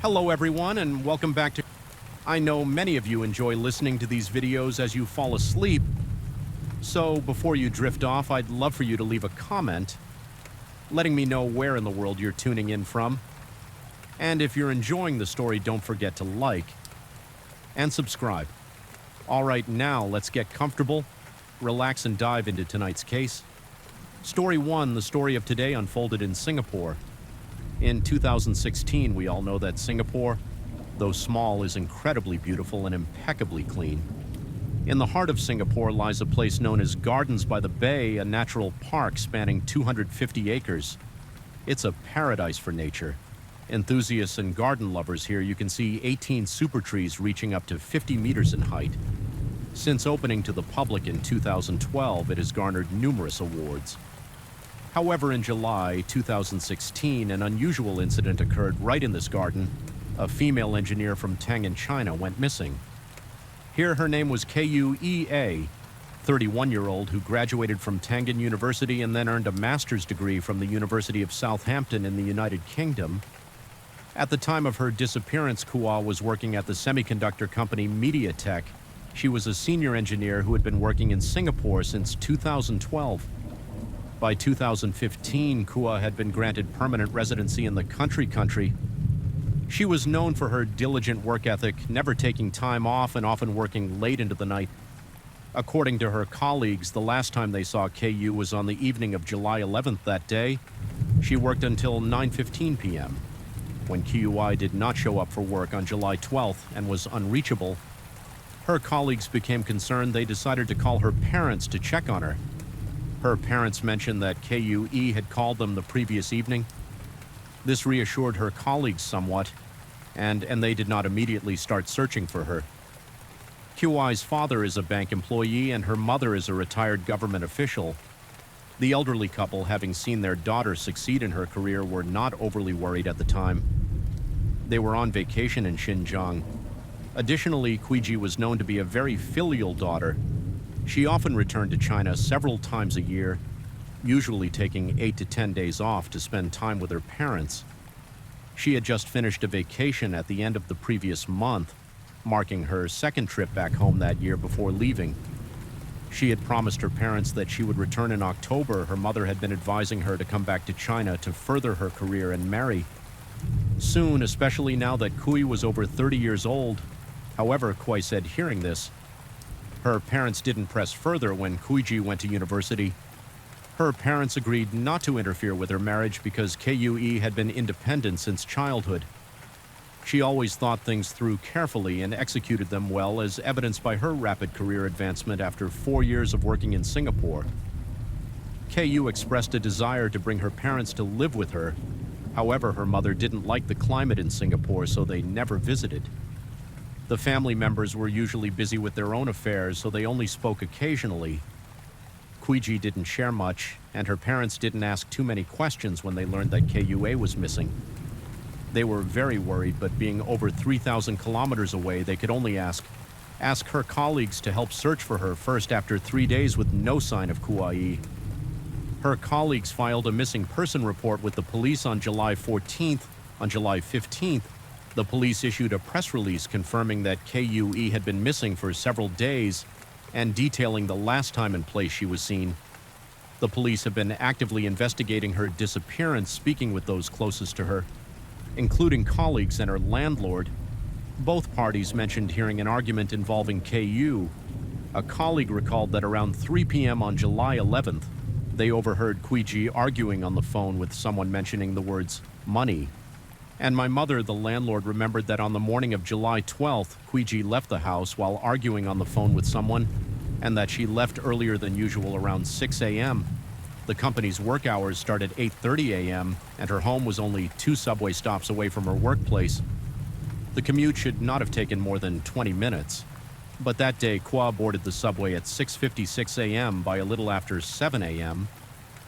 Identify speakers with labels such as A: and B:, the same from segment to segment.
A: Hello everyone and welcome back to... I know many of you enjoy listening to these videos as you fall asleep, so before you drift off, I'd love for you to leave a comment, letting me know where in the world you're tuning in from. And if you're enjoying the story, don't forget to like and subscribe. All right, now let's get comfortable, relax and dive into tonight's case. Story 1, the story of today unfolded in Singapore. In 2016, we all know that Singapore, though small, is incredibly beautiful and impeccably clean. In the heart of Singapore lies a place known as Gardens by the Bay, a natural park spanning 250 acres. It's a paradise for nature. Enthusiasts and garden lovers here, you can see 18 super trees reaching up to 50 meters in height. Since opening to the public in 2012, it has garnered numerous awards. However, in July 2016, an unusual incident occurred right in this garden. A female engineer from Tangan, China went missing. Here, her name was Ku Ea, 31-year-old who graduated from Tangan University and then earned a master's degree from the University of Southampton in the United Kingdom. At the time of her disappearance, Kua was working at the semiconductor company MediaTek. She was a senior engineer who had been working in Singapore since 2012. By 2015, Kua had been granted permanent residency in the country. She was known for her diligent work ethic, never taking time off and often working late into the night. According to her colleagues, the last time they saw KU was on the evening of July 11th that day. She worked until 9:15 p.m. When QI did not show up for work on July 12th and was unreachable, her colleagues became concerned. They decided to call her parents to check on her. Her parents mentioned that KUE had called them the previous evening. This reassured her colleagues somewhat, and they did not immediately start searching for her. QI's father is a bank employee and her mother is a retired government official. The elderly couple, having seen their daughter succeed in her career, were not overly worried at the time. They were on vacation in Xinjiang. Additionally, Kuiji was known to be a very filial daughter. She often returned to China several times a year, usually taking 8 to 10 days off to spend time with her parents. She had just finished a vacation at the end of the previous month, marking her second trip back home that year before leaving. She had promised her parents that she would return in October. Her mother had been advising her to come back to China to further her career and marry. Soon, especially now that Kui was over 30 years old. However, Kui said, hearing this, her parents didn't press further when Kuiji went to university. Her parents agreed not to interfere with her marriage because KUE had been independent since childhood. She always thought things through carefully and executed them well, as evidenced by her rapid career advancement after 4 years of working in Singapore. KU expressed a desire to bring her parents to live with her. However, her mother didn't like the climate in Singapore, so they never visited. The family members were usually busy with their own affairs, so they only spoke occasionally. Kuiji didn't share much, and her parents didn't ask too many questions when they learned that KUA was missing. They were very worried, but being over 3,000 kilometers away, they could only ask her colleagues to help search for her first after 3 days with no sign of Kuai. Her colleagues filed a missing person report with the police on July 14th. On July 15th, the police issued a press release confirming that KUE had been missing for several days and detailing the last time and place she was seen. The police have been actively investigating her disappearance, speaking with those closest to her, including colleagues and her landlord. Both parties mentioned hearing an argument involving KU. A colleague recalled that around 3 p.m. on July 11th, they overheard Kuiji arguing on the phone with someone mentioning the words money. And my mother, the landlord, remembered that on the morning of July 12th, Kuiji left the house while arguing on the phone with someone, and that she left earlier than usual around 6 a.m. The company's work hours started 8:30 a.m., and her home was only 2 subway stops away from her workplace. The commute should not have taken more than 20 minutes. But that day, Kwa boarded the subway at 6:56 a.m. By a little after 7 a.m.,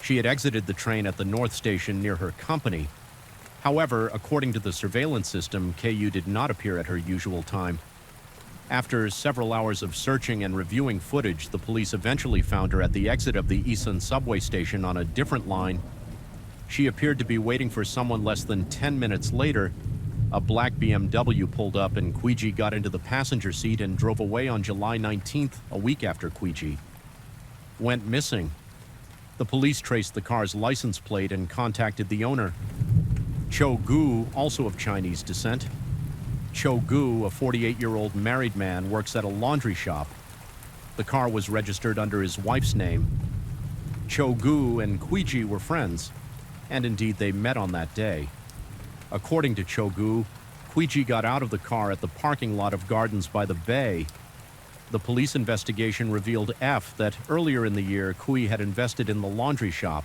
A: she had exited the train at the North Station near her company. However, according to the surveillance system, KU did not appear at her usual time. After several hours of searching and reviewing footage, the police eventually found her at the exit of the Isan subway station on a different line. She appeared to be waiting for someone less than 10 minutes later, A black BMW pulled up and Queegee got into the passenger seat and drove away on July 19th, a week after Queegee went missing. The police traced the car's license plate and contacted the owner, Cho Gu, also of Chinese descent. Cho Gu, a 48-year-old married man, works at a laundry shop. The car was registered under his wife's name. Cho Gu and Queegee were friends, and indeed they met on that day. According to Cho Gu, Queegee got out of the car at the parking lot of Gardens by the Bay. The police investigation revealed that earlier in the year, Quee had invested in the laundry shop.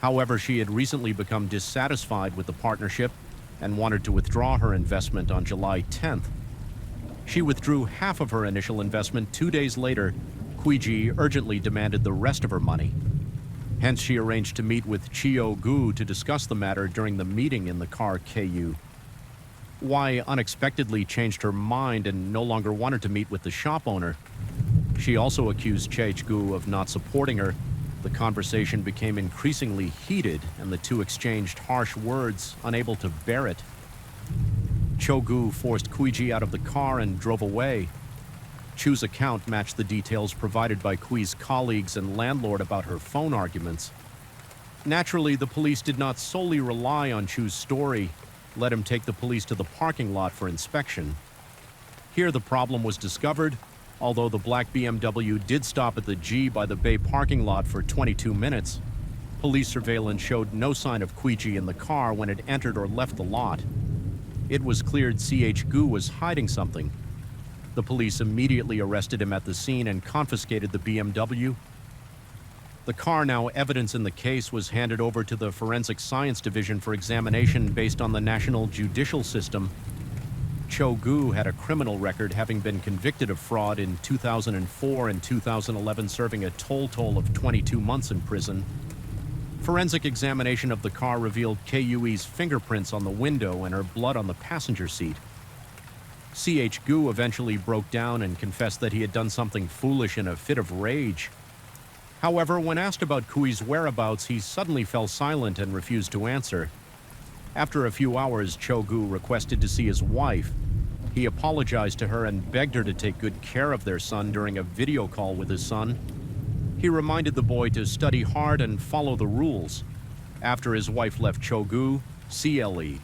A: However, she had recently become dissatisfied with the partnership and wanted to withdraw her investment on July 10th. She withdrew half of her initial investment 2 days later. Queegee urgently demanded the rest of her money. Hence, she arranged to meet with Cho Gu to discuss the matter during the meeting in the car KU. Wai unexpectedly changed her mind and no longer wanted to meet with the shop owner. She also accused Gu of not supporting her. The conversation became increasingly heated and the two exchanged harsh words, unable to bear it. Cho Gu forced Queegee out of the car and drove away. Chu's account matched the details provided by Quee's colleagues and landlord about her phone arguments. Naturally, the police did not solely rely on Chu's story. Let him take the police to the parking lot for inspection. Here the problem was discovered. Although the black BMW did stop at the G by the Bay parking lot for 22 minutes, police surveillance showed no sign of Queegee in the car when it entered or left the lot. It was cleared Gu was hiding something. The police immediately arrested him at the scene and confiscated the BMW. The car, now evidence in the case, was handed over to the Forensic Science Division for examination based on the national judicial system. Cho Gu had a criminal record, having been convicted of fraud in 2004 and 2011, serving a total of 22 months in prison. Forensic examination of the car revealed Kui's fingerprints on the window and her blood on the passenger seat. Gu eventually broke down and confessed that he had done something foolish in a fit of rage. However, when asked about Kui's whereabouts, he suddenly fell silent and refused to answer. After a few hours, Cho Gu requested to see his wife. He apologized to her and begged her to take good care of their son during a video call with his son. He reminded the boy to study hard and follow the rules. After his wife left Cho Gu, CLE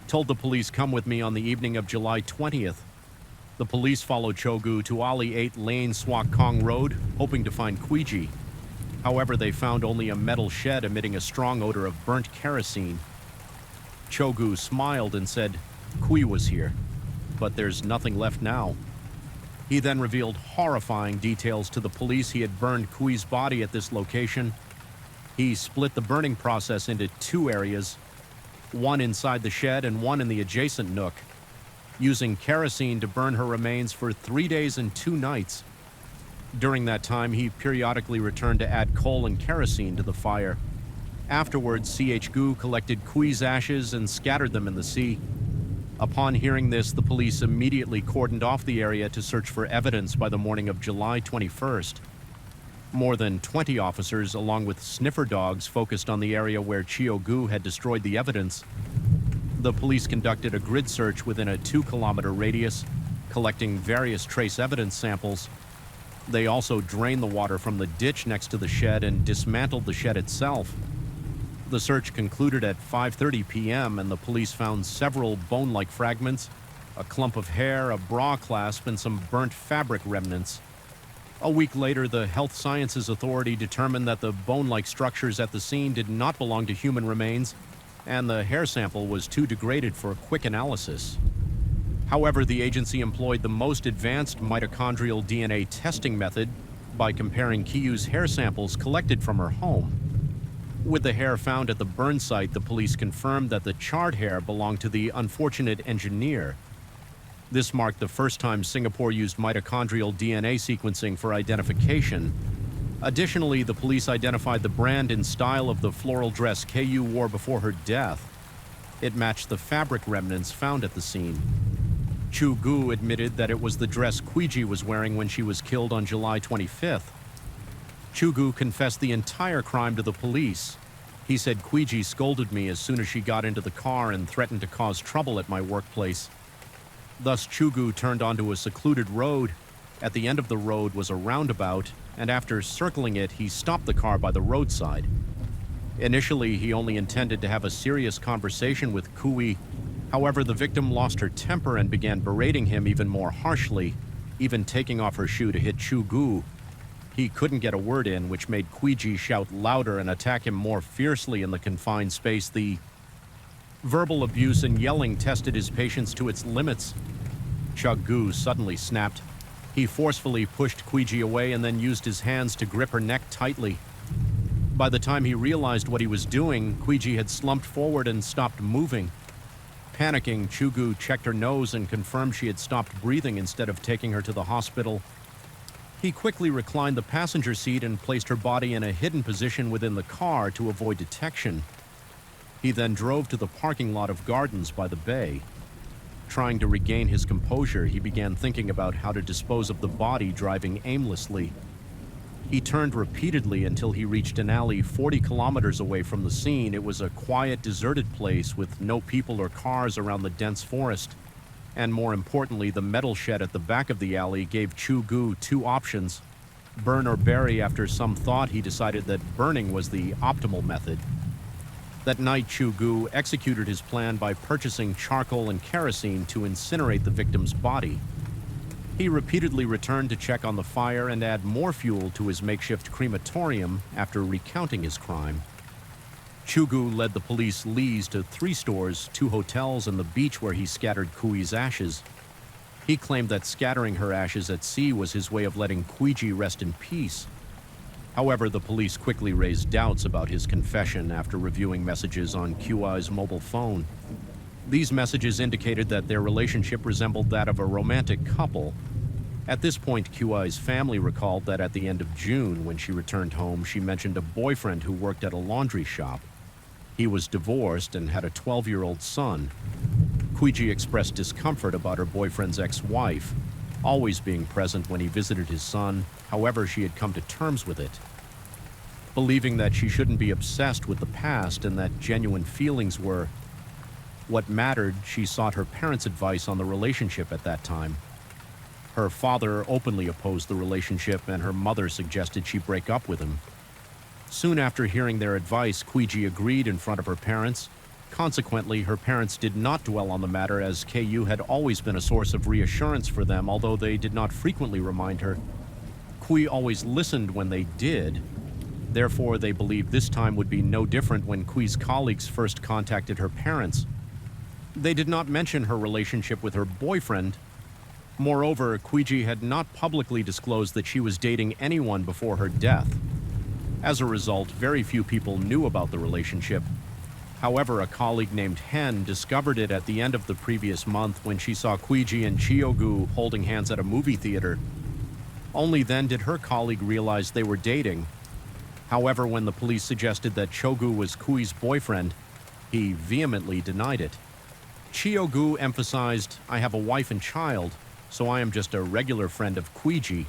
A: told the police, "Come with me" on the evening of July 20th. The police followed Cho Gu to Ali 8 Lane Swak Kong Road, hoping to find Queegee. However, they found only a metal shed emitting a strong odor of burnt kerosene. Cho Gu smiled and said, "Quee was here, but there's nothing left now." He then revealed horrifying details to the police. He had burned Quee's body at this location. He split the burning process into 2 areas, one inside the shed and one in the adjacent nook, using kerosene to burn her remains for 3 days and 2 nights. During that time, he periodically returned to add coal and kerosene to the fire. Afterwards, Gu collected Quee's ashes and scattered them in the sea. Upon hearing this, the police immediately cordoned off the area to search for evidence. By the morning of July 21st, more than 20 officers, along with sniffer dogs, focused on the area where Cho Gu had destroyed the evidence. The police conducted a grid search within a 2-kilometer radius, collecting various trace evidence samples. They also drained the water from the ditch next to the shed and dismantled the shed itself. The search concluded at 5:30 p.m. and the police found several bone-like fragments, a clump of hair, a bra clasp, and some burnt fabric remnants. A week later, the Health Sciences Authority determined that the bone-like structures at the scene did not belong to human remains, and the hair sample was too degraded for quick analysis. However, the agency employed the most advanced mitochondrial DNA testing method by comparing Kui's hair samples collected from her home. With the hair found at the burn site, the police confirmed that the charred hair belonged to the unfortunate engineer. This marked the first time Singapore used mitochondrial DNA sequencing for identification. Additionally, the police identified the brand and style of the floral dress Ku wore before her death. It matched the fabric remnants found at the scene. Cho Gu admitted that it was the dress Queegee was wearing when she was killed on July 25th. Cho Gu confessed the entire crime to the police. He said Kuiji scolded me as soon as she got into the car and threatened to cause trouble at my workplace. Thus, Chugu turned onto a secluded road. At the end of the road was a roundabout, and after circling it, he stopped the car by the roadside. Initially, he only intended to have a serious conversation with Kui. However, the victim lost her temper and began berating him even more harshly, even taking off her shoe to hit Chugu. He couldn't get a word in, which made Kuiji shout louder and attack him more fiercely in the confined space. The verbal abuse and yelling tested his patience to its limits. Chugu suddenly snapped. He forcefully pushed Kuiji away and then used his hands to grip her neck tightly. By the time he realized what he was doing, Kuiji had slumped forward and stopped moving. Panicking, Chugu checked her nose and confirmed she had stopped breathing instead of taking her to the hospital. He quickly reclined the passenger seat and placed her body in a hidden position within the car to avoid detection. He then drove to the parking lot of gardens by the bay. Trying to regain his composure, he began thinking about how to dispose of the body, driving aimlessly. He turned repeatedly until he reached an alley 40 kilometers away from the scene. It was a quiet, deserted place with no people or cars around the dense forest. And more importantly, the metal shed at the back of the alley gave Chugu two options: burn or bury. After some thought, he decided that burning was the optimal method. That night, Chugu executed his plan by purchasing charcoal and kerosene to incinerate the victim's body. He repeatedly returned to check on the fire and add more fuel to his makeshift crematorium after recounting his crime. Chugu led the police leads to 3 stores, 2 hotels, and the beach where he scattered Kui's ashes. He claimed that scattering her ashes at sea was his way of letting Kuiji rest in peace. However, the police quickly raised doubts about his confession after reviewing messages on Kui's mobile phone. These messages indicated that their relationship resembled that of a romantic couple. At this point, Kui's family recalled that at the end of June, when she returned home, she mentioned a boyfriend who worked at a laundry shop. He was divorced and had a 12-year-old son. Kuiji expressed discomfort about her boyfriend's ex-wife, always being present when he visited his son. However, she had come to terms with it. Believing that she shouldn't be obsessed with the past and that genuine feelings were what mattered, she sought her parents' advice on the relationship at that time. Her father openly opposed the relationship, and her mother suggested she break up with him. Soon after hearing their advice, Kuiji agreed in front of her parents. Consequently, her parents did not dwell on the matter, as KU had always been a source of reassurance for them, although they did not frequently remind her. Kui always listened when they did. Therefore, they believed this time would be no different when Kui's colleagues first contacted her parents. They did not mention her relationship with her boyfriend. Moreover, Kuiji had not publicly disclosed that she was dating anyone before her death. As a result, very few people knew about the relationship. However, a colleague named Hen discovered it at the end of the previous month when she saw Kuiji and Chiogu holding hands at a movie theater. Only then did her colleague realize they were dating. However, when the police suggested that Chogu was Kui's boyfriend, he vehemently denied it. Chiogu emphasized, "I have a wife and child, so I am just a regular friend of Kuiji."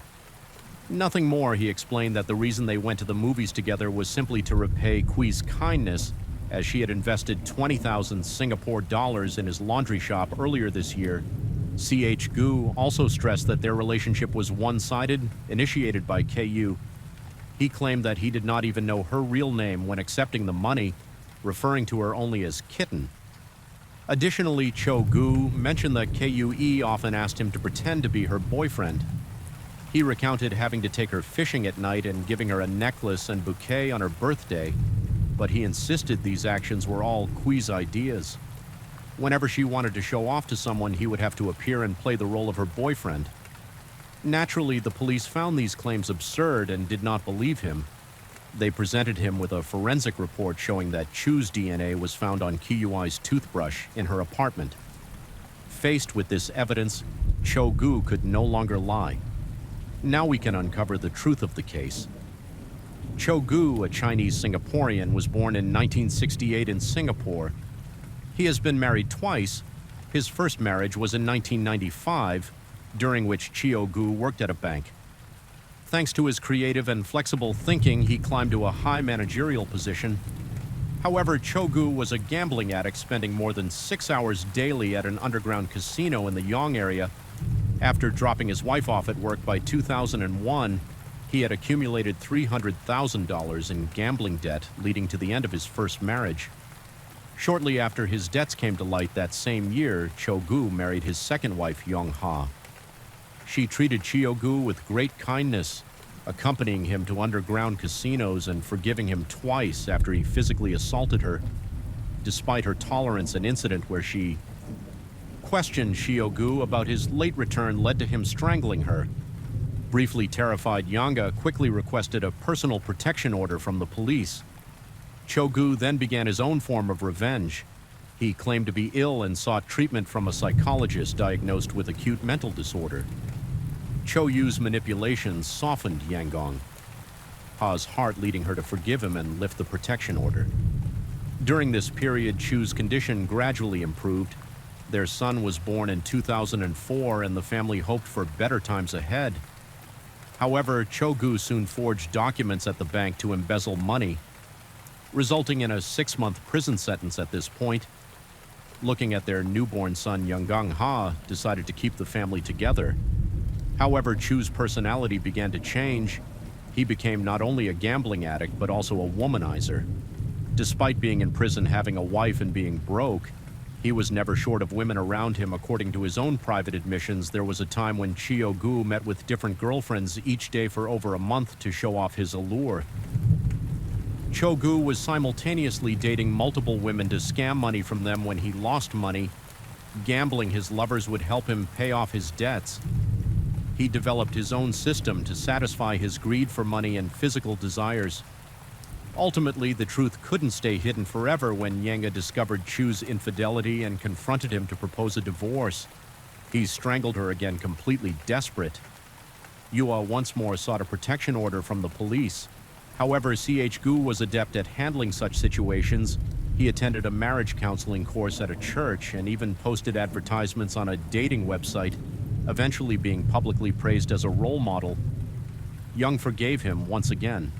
A: Nothing more. He explained that the reason they went to the movies together was simply to repay Kui's kindness, as she had invested 20,000 Singapore dollars in his laundry shop earlier this year. CH Gu also stressed that their relationship was one-sided, initiated by KU. He claimed that he did not even know her real name when accepting the money, referring to her only as Kitten. Additionally, Cho Gu mentioned that KUE often asked him to pretend to be her boyfriend. He recounted having to take her fishing at night and giving her a necklace and bouquet on her birthday, but he insisted these actions were all Kui's ideas. Whenever she wanted to show off to someone, he would have to appear and play the role of her boyfriend. Naturally, the police found these claims absurd and did not believe him. They presented him with a forensic report showing that Chu's DNA was found on Kiyui's toothbrush in her apartment. Faced with this evidence, Cho Gu could no longer lie. Now we can uncover the truth of the case. Cho Gu, a Chinese Singaporean, was born in 1968 in Singapore. He has been married twice. His first marriage was in 1995, during which Chio Gu worked at a bank. Thanks to his creative and flexible thinking, he climbed to a high managerial position. However, Cho-gu was a gambling addict spending more than 6 hours daily at an underground casino in the Yong area. After dropping his wife off at work by 2001, he had accumulated $300,000 in gambling debt, leading to the end of his first marriage. Shortly after his debts came to light that same year, Cho-gu married his second wife, Yong-ha. She treated Cho-gu with great kindness, accompanying him to underground casinos and forgiving him twice after he physically assaulted her, despite her tolerance. An incident where she questioned Cho-gu about his late return led to him strangling her. Briefly terrified, Yanga quickly requested a personal protection order from the police. Cho-gu then began his own form of revenge. He claimed to be ill and sought treatment from a psychologist diagnosed with acute mental disorder. Cho-yu's manipulations softened Yanggong, Ha's heart, leading her to forgive him and lift the protection order. During this period, Chu's condition gradually improved. Their son was born in 2004, and the family hoped for better times ahead. However, Cho-gu soon forged documents at the bank to embezzle money, resulting in a 6-month prison sentence at this point. Looking at their newborn son, Yanggong-ha decided to keep the family together. However, Chu's personality began to change. He became not only a gambling addict, but also a womanizer. Despite being in prison, having a wife, and being broke, he was never short of women around him. According to his own private admissions, there was a time when Cho-gu met with different girlfriends each day for over a month to show off his allure. Cho-gu was simultaneously dating multiple women to scam money from them. When he lost money, gambling his lovers would help him pay off his debts. He developed his own system to satisfy his greed for money and physical desires. Ultimately, the truth couldn't stay hidden forever when Yanga discovered Chu's infidelity and confronted him to propose a divorce. He strangled her again, completely desperate. Yua once more sought a protection order from the police. However, Ch-gu was adept at handling such situations. He attended a marriage counseling course at a church and even posted advertisements on a dating website, eventually being publicly praised as a role model. Young forgave him once again.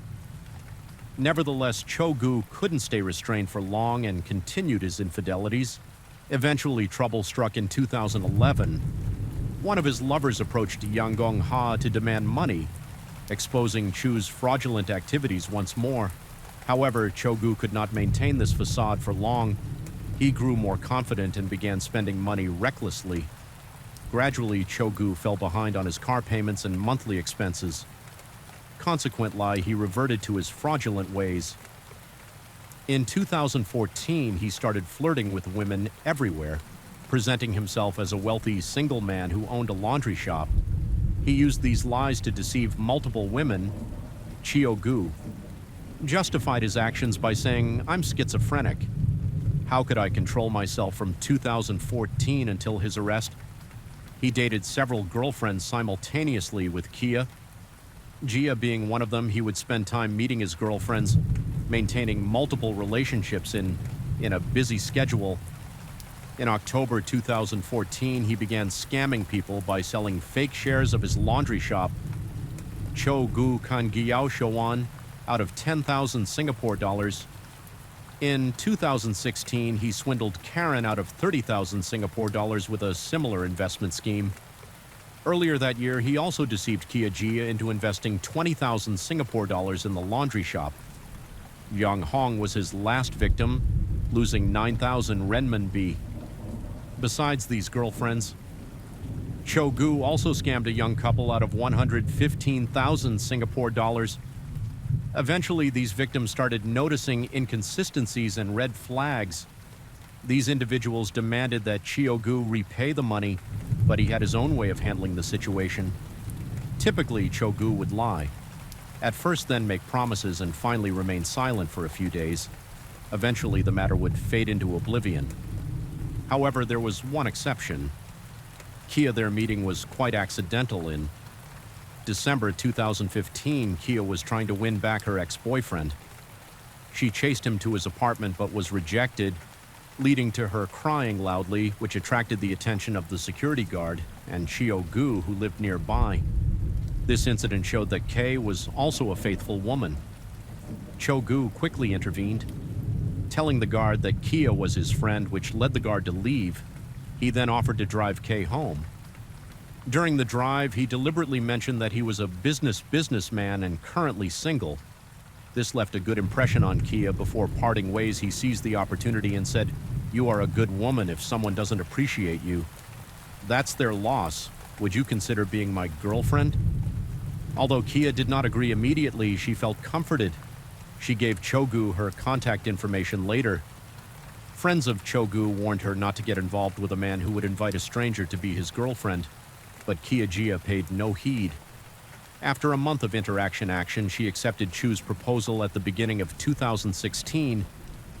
A: Nevertheless, Cho-gu couldn't stay restrained for long and continued his infidelities. Eventually, trouble struck in 2011. One of his lovers approached Yanggong-ha to demand money, exposing Chu's fraudulent activities once more. However, Cho-gu could not maintain this facade for long. He grew more confident and began spending money recklessly. Gradually, Cho-gu fell behind on his car payments and monthly expenses. Consequently, he reverted to his fraudulent ways. In 2014, he started flirting with women everywhere, presenting himself as a wealthy single man who owned a laundry shop. He used these lies to deceive multiple women. Cho-gu justified his actions by saying, "I'm schizophrenic. How could I control myself?" From 2014 until his arrest, he dated several girlfriends simultaneously, with Jia being one of them. He would spend time meeting his girlfriends, maintaining multiple relationships in a busy schedule. In October 2014, he began scamming people by selling fake shares of his laundry shop, Cho-gu Kan Gyao Showan, out of 10,000 Singapore dollars. In 2016, he swindled Karen out of 30,000 Singapore dollars with a similar investment scheme. Earlier that year, he also deceived Jia into investing 20,000 Singapore dollars in the laundry shop. Yang Hong was his last victim, losing 9,000 renminbi. Besides these girlfriends, Cho-gu also scammed a young couple out of 115,000 Singapore dollars. Eventually, these victims started noticing inconsistencies and red flags. These individuals demanded that Cho-gu repay the money, but he had his own way of handling the situation. Typically, Cho-gu would lie. At first, then make promises and finally remain silent for a few days. Eventually, the matter would fade into oblivion. However, there was one exception. Their meeting was quite accidental. In December 2015, was trying to win back her ex-boyfriend. She chased him to his apartment but was rejected, leading to her crying loudly, which attracted the attention of the security guard and Cho-gu, who lived nearby. This incident showed that Kay was also a faithful woman. Cho-gu quickly intervened. telling the guard that Kia was his friend, which led the guard to leave. He then offered to drive Kay home. During the drive, he deliberately mentioned that he was a businessman and currently single. This left a good impression on Kia. Before parting ways, he seized the opportunity and said, "You are a good woman if someone doesn't appreciate you. That's their loss. Would you consider being my girlfriend?" Although Kia did not agree immediately, she felt comforted. She gave Chogu her contact information later. Friends of Chogu warned her not to get involved with a man who would invite a stranger to be his girlfriend, but Kia Jia paid no heed. After a month of action, she accepted Chu's proposal at the beginning of 2016.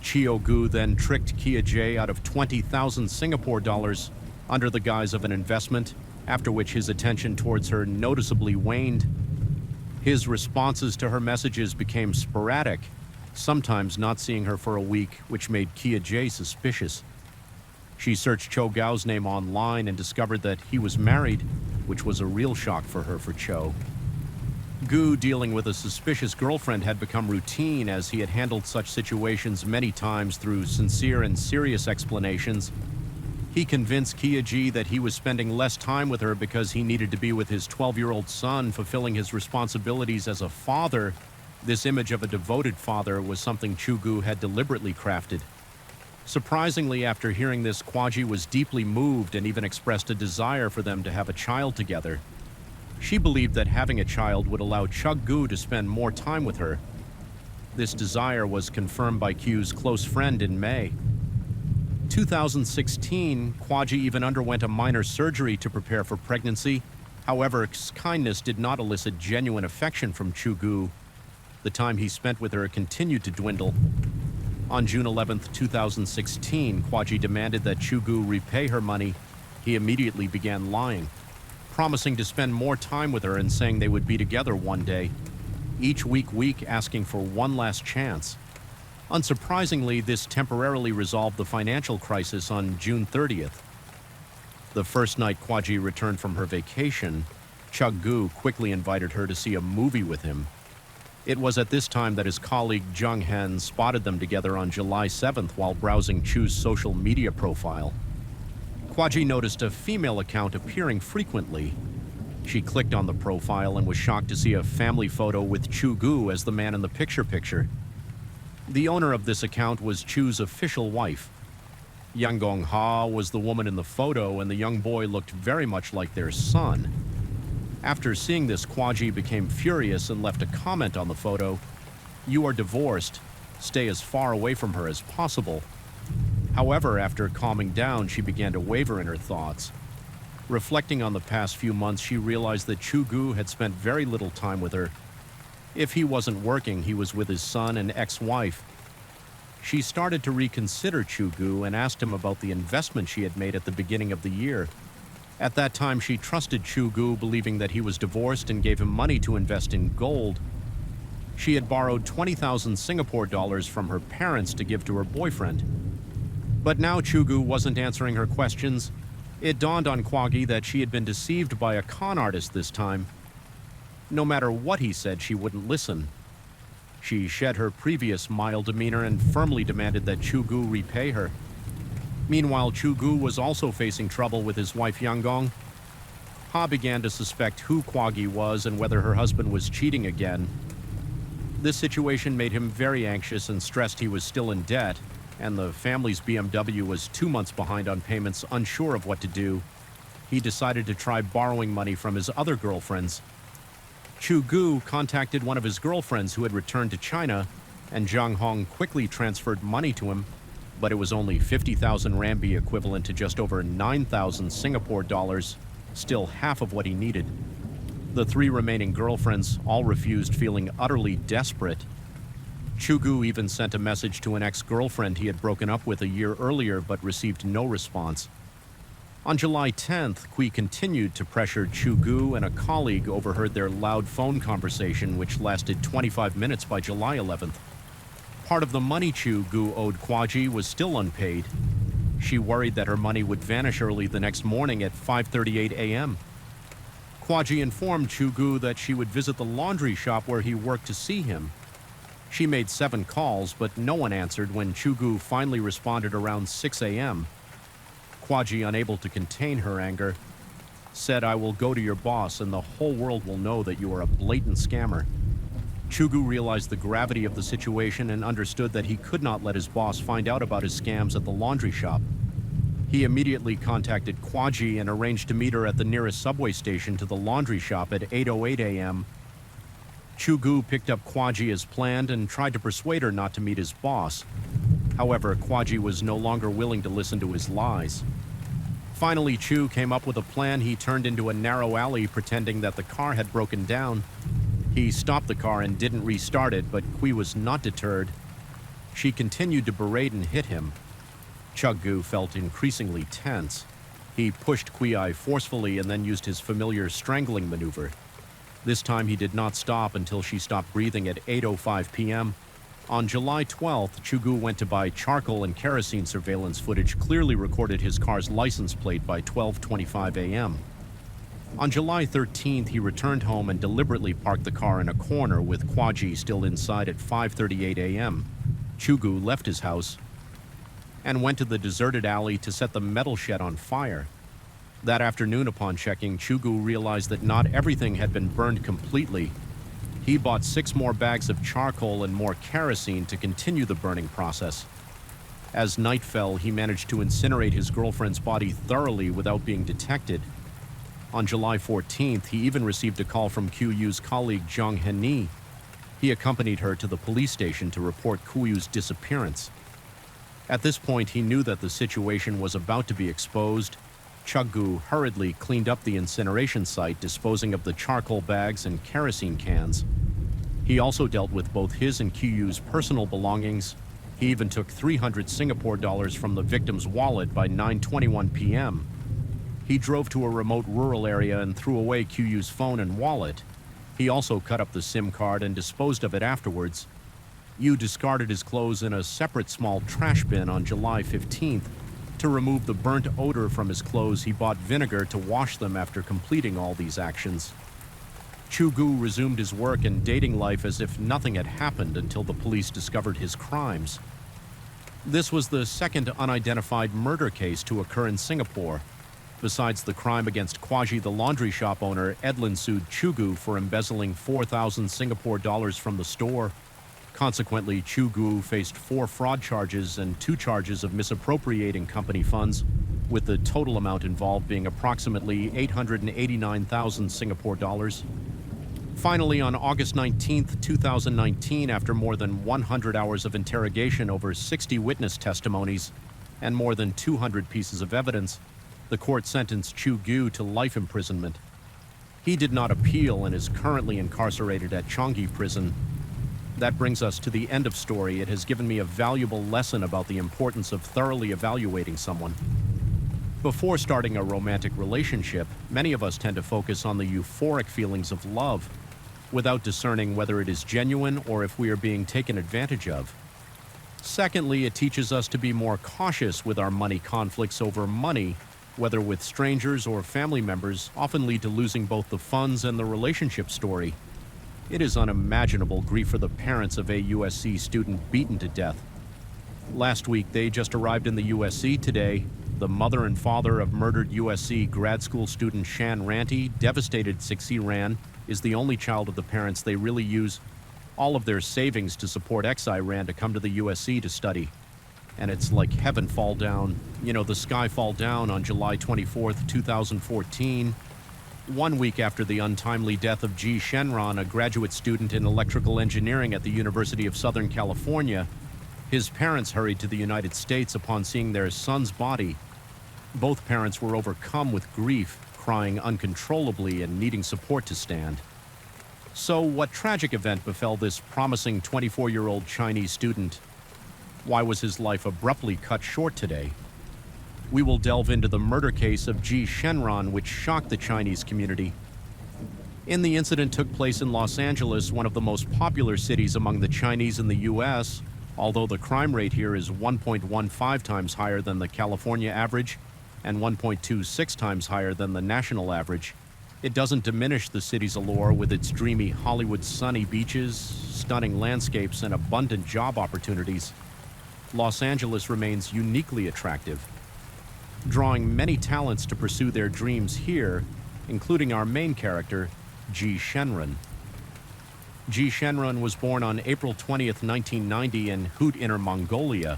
A: Chogu then tricked Kia J out of 20,000 Singapore dollars under the guise of an investment, after which his attention towards her noticeably waned. His responses to her messages became sporadic, sometimes not seeing her for a week, which made Kia J suspicious. She searched Cho Gao's name online and discovered that he was married, which was a real shock for her for Cho. Gu dealing with a suspicious girlfriend had become routine, as he had handled such situations many times through sincere and serious explanations. He convinced Kia Ji that he was spending less time with her because he needed to be with his 12-year-old son, fulfilling his responsibilities as a father. This image of a devoted father was something Chogu had deliberately crafted. Surprisingly, after hearing this, Kwaji was deeply moved and even expressed a desire for them to have a child together. She believed that having a child would allow Chogu to spend more time with her. This desire was confirmed by Q's close friend in May. 2016, Kwaji even underwent a minor surgery to prepare for pregnancy. However, his kindness did not elicit genuine affection from Chogu. The time he spent with her continued to dwindle. On June 11, 2016, Kwaji demanded that Chogu repay her money. He immediately began lying, promising to spend more time with her and saying they would be together one day, each week asking for one last chance. Unsurprisingly, this temporarily resolved the financial crisis on June 30th. The first night Kwaji returned from her vacation, Chogu quickly invited her to see a movie with him. It was at this time that his colleague Jung Hen spotted them together on July 7th while browsing Chu's social media profile. Kwaji noticed a female account appearing frequently. She clicked on the profile and was shocked to see a family photo with Chogu as the man in the picture. The owner of this account was Chu's official wife. Yang Gong Ha was the woman in the photo, and the young boy looked very much like their son. After seeing this, Kwaji became furious and left a comment on the photo: "You are divorced. Stay as far away from her as possible." However, after calming down, she began to waver in her thoughts. Reflecting on the past few months, she realized that Chogu had spent very little time with her. If he wasn't working, he was with his son and ex-wife. She started to reconsider Chogu and asked him about the investment she had made at the beginning of the year. At that time, she trusted Chogu, believing that he was divorced, and gave him money to invest in gold. She had borrowed 20,000 Singapore dollars from her parents to give to her boyfriend. But now Chogu wasn't answering her questions. It dawned on Kwaji that she had been deceived by a con artist this time. No matter what he said, she wouldn't listen. She shed her previous mild demeanor and firmly demanded that Chogu repay her. Meanwhile, Chogu was also facing trouble with his wife Yanggong. Ha began to suspect who Kwaji was and whether her husband was cheating again. This situation made him very anxious and stressed he was still in debt, and the family's BMW was 2 months behind on payments. Unsure of what to do, he decided to try borrowing money from his other girlfriends. Chogu contacted one of his girlfriends who had returned to China, and Zhang Hong quickly transferred money to him, but it was only 50,000 RMB, equivalent to just over 9,000 Singapore dollars, still half of what he needed. The 3 remaining girlfriends all refused, feeling utterly desperate. Chogu even sent a message to an ex-girlfriend he had broken up with a year earlier but received no response. On July 10th, Kui continued to pressure Chogu, and a colleague overheard their loud phone conversation, which lasted 25 minutes by July 11th. Part of the money Chogu owed Kwaji was still unpaid. She worried that her money would vanish early the next morning at 5:38 a.m. Kwaji informed Chogu that she would visit the laundry shop where he worked to see him. She made 7 calls, but no one answered when Chugu finally responded around 6 a.m. Kwaji, unable to contain her anger, said, "I will go to your boss and the whole world will know that you are a blatant scammer." Chugu realized the gravity of the situation and understood that he could not let his boss find out about his scams at the laundry shop. He immediately contacted Kwaji and arranged to meet her at the nearest subway station to the laundry shop at 8:08 a.m. Chugu picked up Kwaji as planned and tried to persuade her not to meet his boss. However, Kwaji was no longer willing to listen to his lies. Finally, Chu came up with a plan. He turned into a narrow alley pretending that the car had broken down. He stopped the car and didn't restart it, but Kui was not deterred. She continued to berate and hit him. Chuggu felt increasingly tense. He pushed Kui forcefully and then used his familiar strangling maneuver. This time he did not stop until she stopped breathing at 8:05 p.m. On July 12th, Chugu went to buy charcoal, and kerosene surveillance footage clearly recorded his car's license plate by 12:25 a.m. On July 13th, he returned home and deliberately parked the car in a corner with Kwaji still inside at 5:38 a.m. Chugu left his house and went to the deserted alley to set the metal shed on fire. That afternoon, upon checking, Chugu realized that not everything had been burned completely. He bought 6 more bags of charcoal and more kerosene to continue the burning process. As night fell, he managed to incinerate his girlfriend's body thoroughly without being detected. On July 14th, he even received a call from Kuyu's colleague Zhang Heni. He accompanied her to the police station to report Kuyu's disappearance. At this point, he knew that the situation was about to be exposed. Chuggu hurriedly cleaned up the incineration site, disposing of the charcoal bags and kerosene cans. He also dealt with both his and Kuyu's personal belongings. He even took 300 Singapore dollars from the victim's wallet by 9:21 p.m. He drove to a remote rural area and threw away Kuyu's phone and wallet. He also cut up the SIM card and disposed of it afterwards. Yu discarded his clothes in a separate small trash bin on July 15th. To remove the burnt odor from his clothes, he bought vinegar to wash them after completing all these actions. Chugu resumed his work and dating life as if nothing had happened until the police discovered his crimes. This was the second unidentified murder case to occur in Singapore. Besides the crime against Kwaji, the laundry shop owner, Edlin sued Chugu for embezzling 4,000 Singapore dollars from the store. Consequently, Chugu faced 4 fraud charges and 2 charges of misappropriating company funds, with the total amount involved being approximately 889,000 Singapore dollars. Finally, on August 19, 2019, after more than 100 hours of interrogation, over 60 witness testimonies, and more than 200 pieces of evidence, the court sentenced Chugu to life imprisonment. He did not appeal and is currently incarcerated at Changi Prison. That brings us to the end of story. It has given me a valuable lesson about the importance of thoroughly evaluating someone. Before starting a romantic relationship, many of us tend to focus on the euphoric feelings of love, without discerning whether it is genuine or if we are being taken advantage of. Secondly, it teaches us to be more cautious with our money conflicts over money, whether with strangers or family members, often lead to losing both the funds and the relationship story. It is unimaginable grief for the parents of a USC student beaten to death. Last week, they just arrived in the USC today. The mother and father of murdered USC grad school student Shan Ranty, devastated Sixi Ran, is the only child of the parents. They really use all of their savings to support Xi Ran to come to the USC to study. And it's like heaven fall down, the sky fall down on July 24th, 2014. 1 week after the untimely death of Ji Shenran, a graduate student in electrical engineering at the University of Southern California, his parents hurried to the United States upon seeing their son's body. Both parents were overcome with grief, crying uncontrollably and needing support to stand. So, what tragic event befell this promising 24-year-old Chinese student? Why was his life abruptly cut short today? We will delve into the murder case of Ji Shenran, which shocked the Chinese community. The incident took place in Los Angeles, one of the most popular cities among the Chinese in the U.S., although the crime rate here is 1.15 times higher than the California average and 1.26 times higher than the national average. It doesn't diminish the city's allure with its dreamy Hollywood sunny beaches, stunning landscapes, and abundant job opportunities. Los Angeles remains uniquely attractive, drawing many talents to pursue their dreams here, including our main character, Ji Shenron. Ji Shenron was born on April 20th, 1990 in Hut, Inner Mongolia.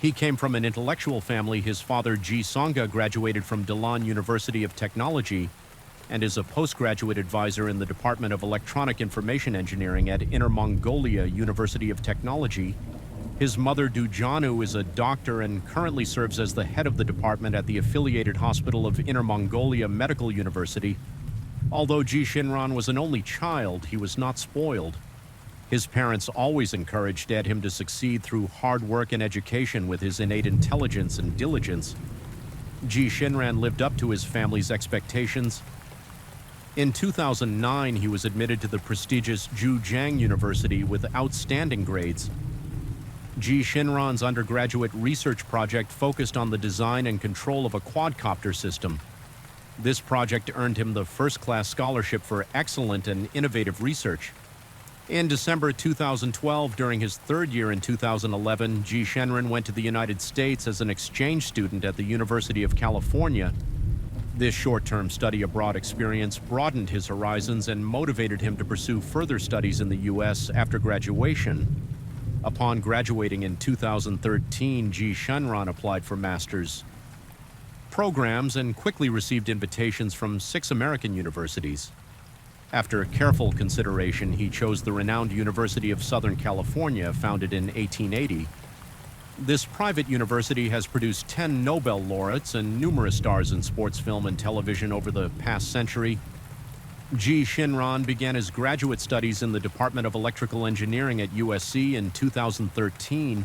A: He came from an intellectual family. His father, Ji Songa, graduated from Dalan University of Technology and is a postgraduate advisor in the Department of Electronic Information Engineering at Inner Mongolia University of Technology. His mother, Dujanu, is a doctor and currently serves as the head of the department at the affiliated hospital of Inner Mongolia Medical University. Although Ji Shenron was an only child, he was not spoiled. His parents always encouraged him to succeed through hard work and education with his innate intelligence and diligence. Ji Shenron lived up to his family's expectations. In 2009, he was admitted to the prestigious Zhejiang University with outstanding grades. Ji Shenron's undergraduate research project focused on the design and control of a quadcopter system. This project earned him the first-class scholarship for excellent and innovative research. In December 2012, during his third year in 2011, Ji Shenron went to the United States as an exchange student at the University of California. This short-term study abroad experience broadened his horizons and motivated him to pursue further studies in the U.S. after graduation. Upon graduating in 2013, Ji Shenron applied for master's programs and quickly received invitations from 6 American universities. After careful consideration, he chose the renowned University of Southern California, founded in 1880. This private university has produced 10 Nobel laureates and numerous stars in sports, film, and television over the past century. Ji Shenron began his graduate studies in the Department of Electrical Engineering at USC in 2013.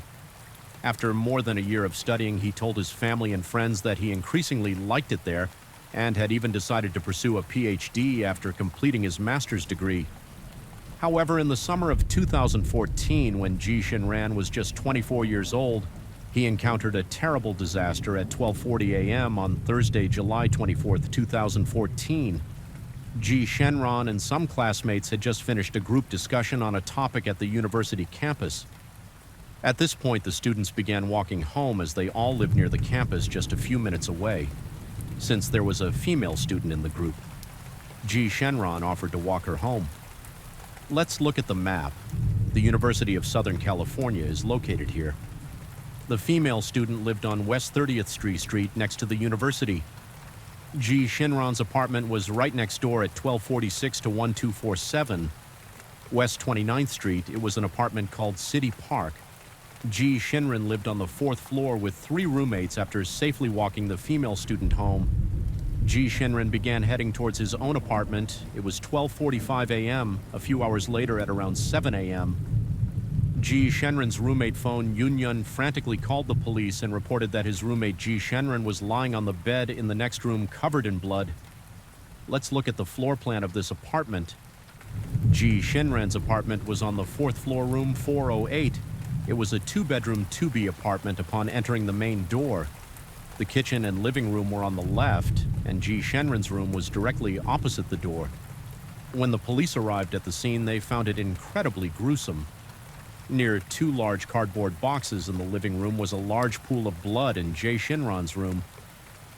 A: After more than a year of studying, he told his family and friends that he increasingly liked it there and had even decided to pursue a PhD after completing his master's degree. However, in the summer of 2014, when Ji Shenron was just 24 years old, he encountered a terrible disaster at 12:40 a.m. on Thursday, July 24, 2014. Ji Shenron and some classmates had just finished a group discussion on a topic at the university campus. At this point, the students began walking home as they all lived near the campus just a few minutes away. Since there was a female student in the group, Ji Shenron offered to walk her home. Let's look at the map. The University of Southern California is located here. The female student lived on West 30th Street next to the university. Ji Shenron's apartment was right next door at 1246 to 1247. West 29th Street, it was an apartment called City Park. Ji Shenron lived on the 4th floor with 3 roommates. After safely walking the female student home, Ji Shenron began heading towards his own apartment. It was 12:45 a.m. A few hours later, at around 7 a.m., Ji Shenron's roommate phone Yunyun frantically called the police and reported that his roommate Ji Shenron was lying on the bed in the next room covered in blood. Let's look at the floor plan of this apartment. Ji Shenron's apartment was on the 4th floor, room 408. It was a 2-bedroom 2B apartment. Upon entering the main door, the kitchen and living room were on the left, and Ji Shenron's room was directly opposite the door. When the police arrived at the scene, they found it incredibly gruesome. Near 2 large cardboard boxes in the living room was a large pool of blood in Ji Shenron's room.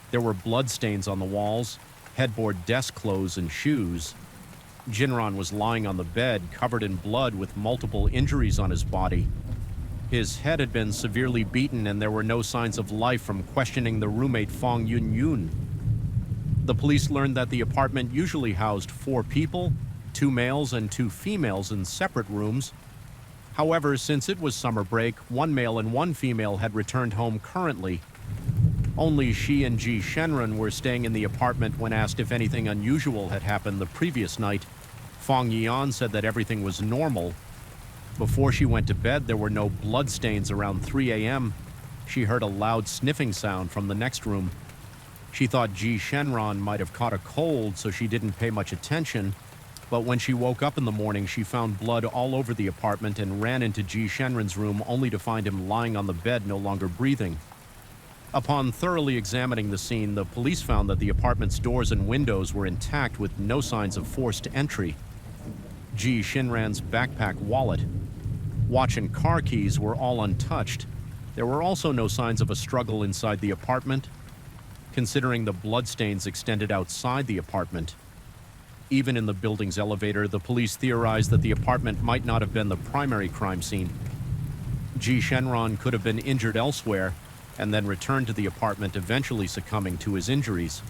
A: There were blood stains on the walls, headboard, desk clothes, and shoes. Shenron was lying on the bed, covered in blood with multiple injuries on his body. His head had been severely beaten, and there were no signs of life from questioning the roommate Fong Yunyun. The police learned that the apartment usually housed 4 people, 2 males and 2 females in separate rooms. However, since it was summer break, 1 male and 1 female had returned home currently. Only she and Ji Shenron were staying in the apartment. When asked if anything unusual had happened the previous night, Fong Yian said that everything was normal. Before she went to bed, there were no blood stains. Around 3 a.m., she heard a loud sniffing sound from the next room. She thought Ji Shenron might have caught a cold, so she didn't pay much attention. But when she woke up in the morning, she found blood all over the apartment and ran into Ji Shenron's room, only to find him lying on the bed, no longer breathing. Upon thoroughly examining the scene, the police found that the apartment's doors and windows were intact with no signs of forced entry. Ji Shinran's backpack, wallet, watch and car keys were all untouched. There were also no signs of a struggle inside the apartment. Considering the bloodstains extended outside the apartment, even in the building's elevator, the police theorized that the apartment might not have been the primary crime scene. Ji Shenron could have been injured elsewhere and then returned to the apartment, eventually succumbing to his injuries.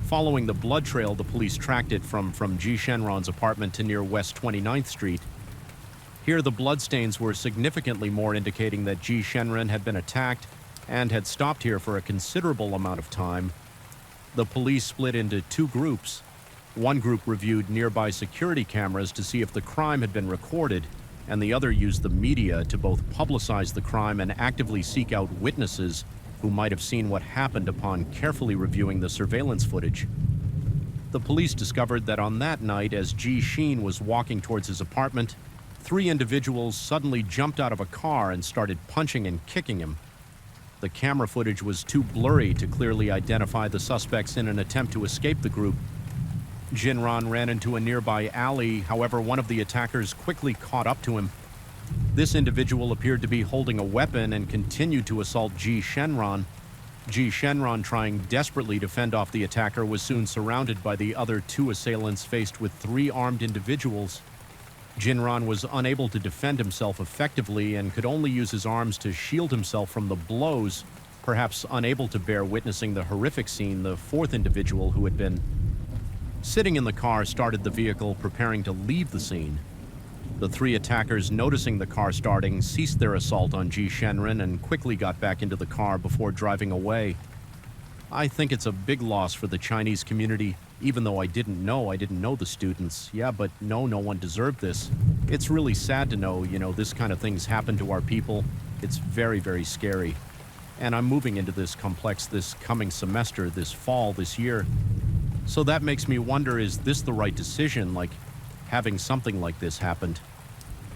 A: Following the blood trail, the police tracked it from Ji Shenron's apartment to near West 29th Street. Here, the bloodstains were significantly more, indicating that Ji Shenron had been attacked and had stopped here for a considerable amount of time. The police split into two groups. One group reviewed nearby security cameras to see if the crime had been recorded, and the other used the media to both publicize the crime and actively seek out witnesses who might have seen what happened upon carefully reviewing the surveillance footage. The police discovered that on that night, as Ji Shin was walking towards his apartment, three individuals suddenly jumped out of a car and started punching and kicking him. The camera footage was too blurry to clearly identify the suspects in an attempt to escape the group. Jinran ran into a nearby alley, however, one of the attackers quickly caught up to him. This individual appeared to be holding a weapon and continued to assault Ji Shenron. Ji Shenron, trying desperately to fend off the attacker, was soon surrounded by the other two assailants faced with three armed individuals. Jinran was unable to defend himself effectively and could only use his arms to shield himself from the blows. Perhaps unable to bear witnessing the horrific scene, the fourth individual, who had been sitting in the car, started the vehicle, preparing to leave the scene. The three attackers, noticing the car starting, ceased their assault on Ji Shenron and quickly got back into the car before driving away. I think it's a big loss for the Chinese community, even though I didn't know the students. Yeah, but no one deserved this. It's really sad to know, this kind of things happen to our people. It's very, very scary. And I'm moving into this complex this coming semester, this fall, this year. So that makes me wonder, is this the right decision, like having something like this happened?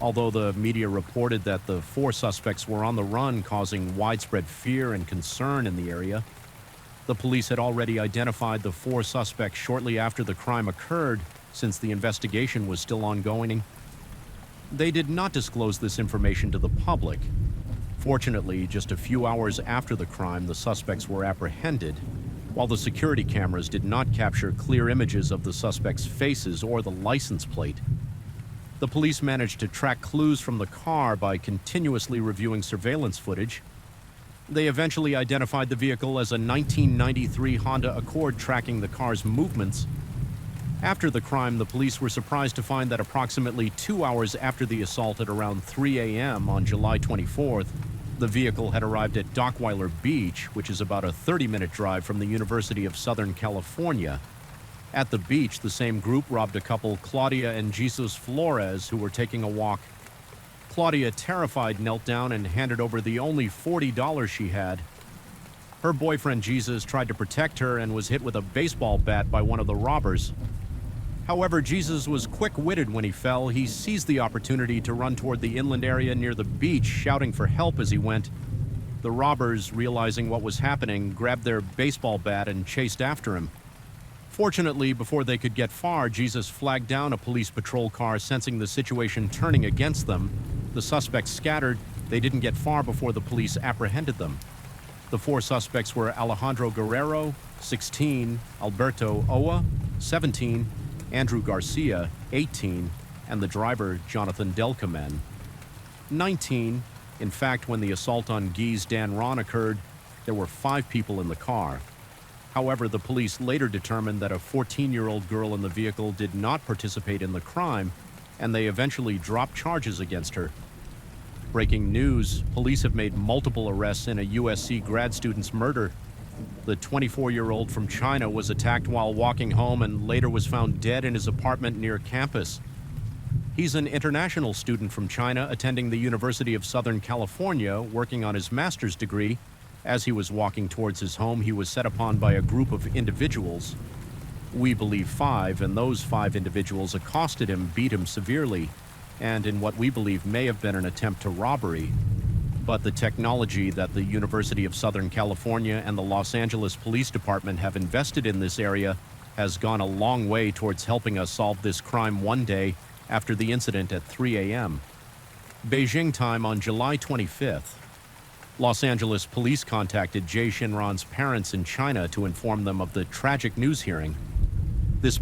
A: Although the media reported that the four suspects were on the run, causing widespread fear and concern in the area, the police had already identified the four suspects shortly after the crime occurred, since the investigation was still ongoing. They did not disclose this information to the public. Fortunately, just a few hours after the crime, the suspects were apprehended. While the security cameras did not capture clear images of the suspects' faces or the license plate, the police managed to track clues from the car by continuously reviewing surveillance footage. They eventually identified the vehicle as a 1993 Honda Accord, tracking the car's movements. After the crime, the police were surprised to find that approximately 2 hours after the assault, at around 3 a.m. on July 24th, the vehicle had arrived at Dockweiler Beach, which is about a 30-minute drive from the University of Southern California. At the beach, the same group robbed a couple, Claudia and Jesus Flores, who were taking a walk. Claudia, terrified, knelt down and handed over the only $40 she had. Her boyfriend Jesus tried to protect her and was hit with a baseball bat by one of the robbers. However, Jesus was quick-witted when he fell. He seized the opportunity to run toward the inland area near the beach, shouting for help as he went. The robbers, realizing what was happening, grabbed their baseball bat and chased after him. Fortunately, before they could get far, Jesus flagged down a police patrol car, sensing the situation turning against them. The suspects scattered. They didn't get far before the police apprehended them. The four suspects were Alejandro Guerrero, 16, Alberto Oa, 17, Andrew Garcia, 18, and the driver, Jonathan Delcamen, 19. In fact, when the assault on Guy's Dan Ron occurred, there were 5 people in the car. However, the police later determined that a 14-year-old girl in the vehicle did not participate in the crime, and they eventually dropped charges against her. Breaking news: police have made multiple arrests in a USC grad student's murder. The 24-year-old from China was attacked while walking home and later was found dead in his apartment near campus. He's an international student from China attending the University of Southern California, working on his master's degree. As he was walking towards his home, he was set upon by a group of individuals. We believe 5, and those 5 individuals accosted him, beat him severely, and in what we believe may have been an attempt to robbery. But the technology that the University of Southern California and the Los Angeles Police Department have invested in this area has gone a long way towards helping us solve this crime one day after the incident at 3 a.m. Beijing time on July 25th. Los Angeles police contacted Jay Shinran's parents in China to inform them of the tragic news hearing.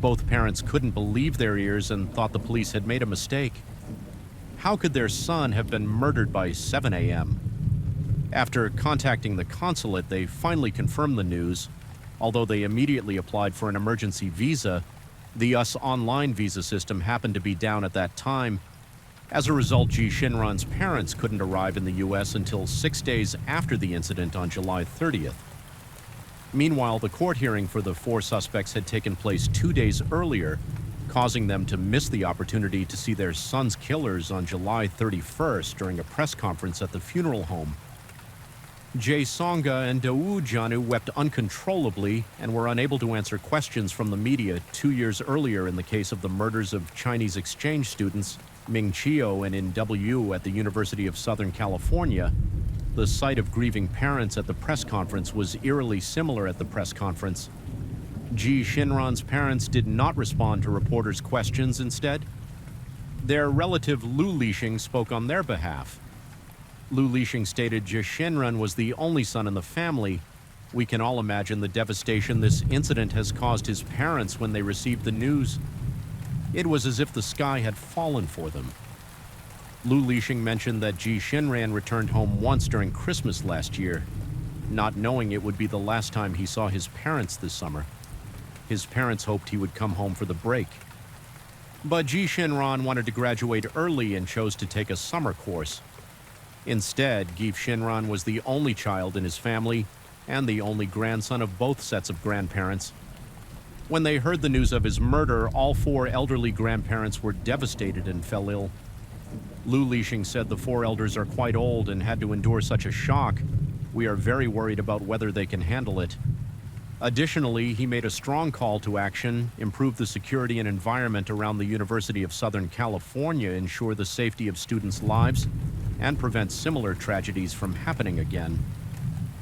A: Both parents couldn't believe their ears and thought the police had made a mistake. How could their son have been murdered by 7 a.m.? After contacting the consulate, they finally confirmed the news. Although they immediately applied for an emergency visa, the US online visa system happened to be down at that time. As a result, Ji Shinran's parents couldn't arrive in the US until 6 days after the incident on July 30th. Meanwhile, the court hearing for the 4 suspects had taken place 2 days earlier, causing them to miss the opportunity to see their son's killers on July 31st during a press conference at the funeral home. Jae Songa and Dou Janu wept uncontrollably and were unable to answer questions from the media 2 years earlier in the case of the murders of Chinese exchange students Ming Chio and In W at the University of Southern California. The sight of grieving parents at the press conference was eerily similar at the press conference. Ji Shinran's parents did not respond to reporters' questions instead. Their relative Lu Lixing spoke on their behalf. Lu Lixing stated Ji Shinran was the only son in the family. We can all imagine the devastation this incident has caused his parents when they received the news. It was as if the sky had fallen for them. Lu Lixing mentioned that Ji Shinran returned home once during Christmas last year, not knowing it would be the last time he saw his parents this summer. His parents hoped he would come home for the break. But Ji Shinran wanted to graduate early and chose to take a summer course. Instead, Gi Shinran was the only child in his family and the only grandson of both sets of grandparents. When they heard the news of his murder, all 4 elderly grandparents were devastated and fell ill. Lu Lixing said the 4 elders are quite old and had to endure such a shock. We are very worried about whether they can handle it. Additionally, he made a strong call to action, improve the security and environment around the University of Southern California, ensure the safety of students' lives, and prevent similar tragedies from happening again.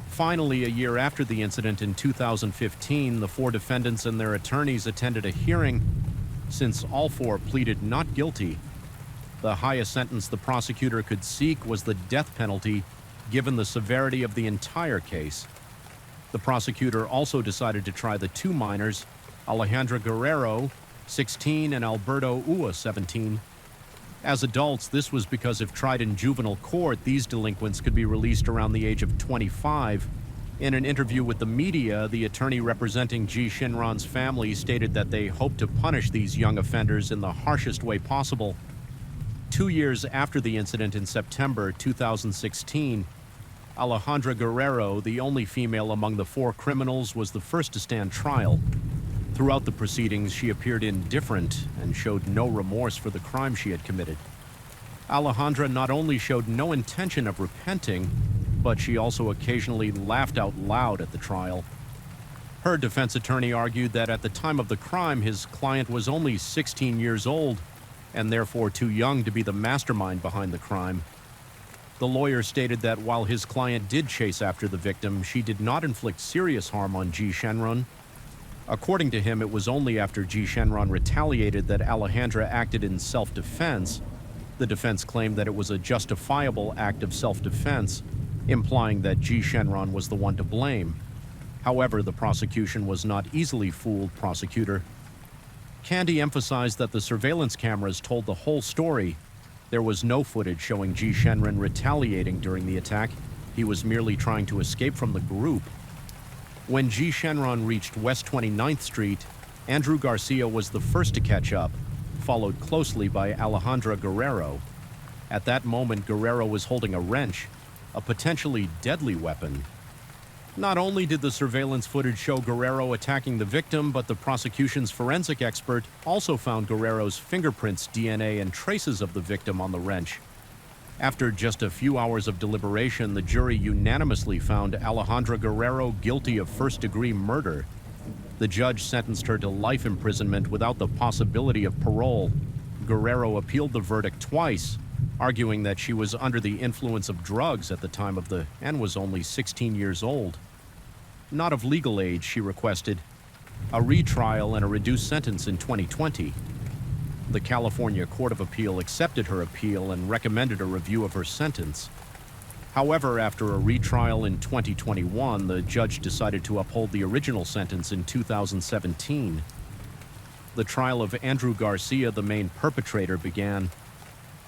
A: Finally, a year after the incident in 2015, the 4 defendants and their attorneys attended a hearing. Since all 4 pleaded not guilty, the highest sentence the prosecutor could seek was the death penalty, given the severity of the entire case. The prosecutor also decided to try the 2 minors, Alejandra Guerrero, 16, and Alberto Ua, 17. As adults, this was because if tried in juvenile court, these delinquents could be released around the age of 25. In an interview with the media, the attorney representing Ji Shinran's family stated that they hope to punish these young offenders in the harshest way possible. 2 years after the incident in September 2016, Alejandra Guerrero, the only female among the 4 criminals, was the first to stand trial. Throughout the proceedings, she appeared indifferent and showed no remorse for the crime she had committed. Alejandra not only showed no intention of repenting, but she also occasionally laughed out loud at the trial. Her defense attorney argued that at the time of the crime, his client was only 16 years old and therefore too young to be the mastermind behind the crime. The lawyer stated that while his client did chase after the victim, she did not inflict serious harm on Ji Shinran. According to him, it was only after Ji Shinran retaliated that Alejandra acted in self-defense. The defense claimed that it was a justifiable act of self-defense, implying that Ji Shinran was the one to blame. However, the prosecution was not easily fooled, prosecutor. Candy emphasized that the surveillance cameras told the whole story. There was no footage showing Ji Shinran retaliating during the attack. He was merely trying to escape from the group. When Ji Shinran reached West 29th Street, Andrew Garcia was the first to catch up, followed closely by Alejandra Guerrero. At that moment, Guerrero was holding a wrench, a potentially deadly weapon. Not only did the surveillance footage show Guerrero attacking the victim, but the prosecution's forensic expert also found Guerrero's fingerprints, DNA, and traces of the victim on the wrench. After just a few hours of deliberation, the jury unanimously found Alejandra Guerrero guilty of first-degree murder. The judge sentenced her to life imprisonment without the possibility of parole. Guerrero appealed the verdict twice, arguing that she was under the influence of drugs at the time of and was only 16 years old. Not of legal age, she requested a retrial and a reduced sentence in 2020. The California Court of Appeal accepted her appeal and recommended a review of her sentence. However, after a retrial in 2021, the judge decided to uphold the original sentence in 2017. The trial of Andrew Garcia, the main perpetrator, began.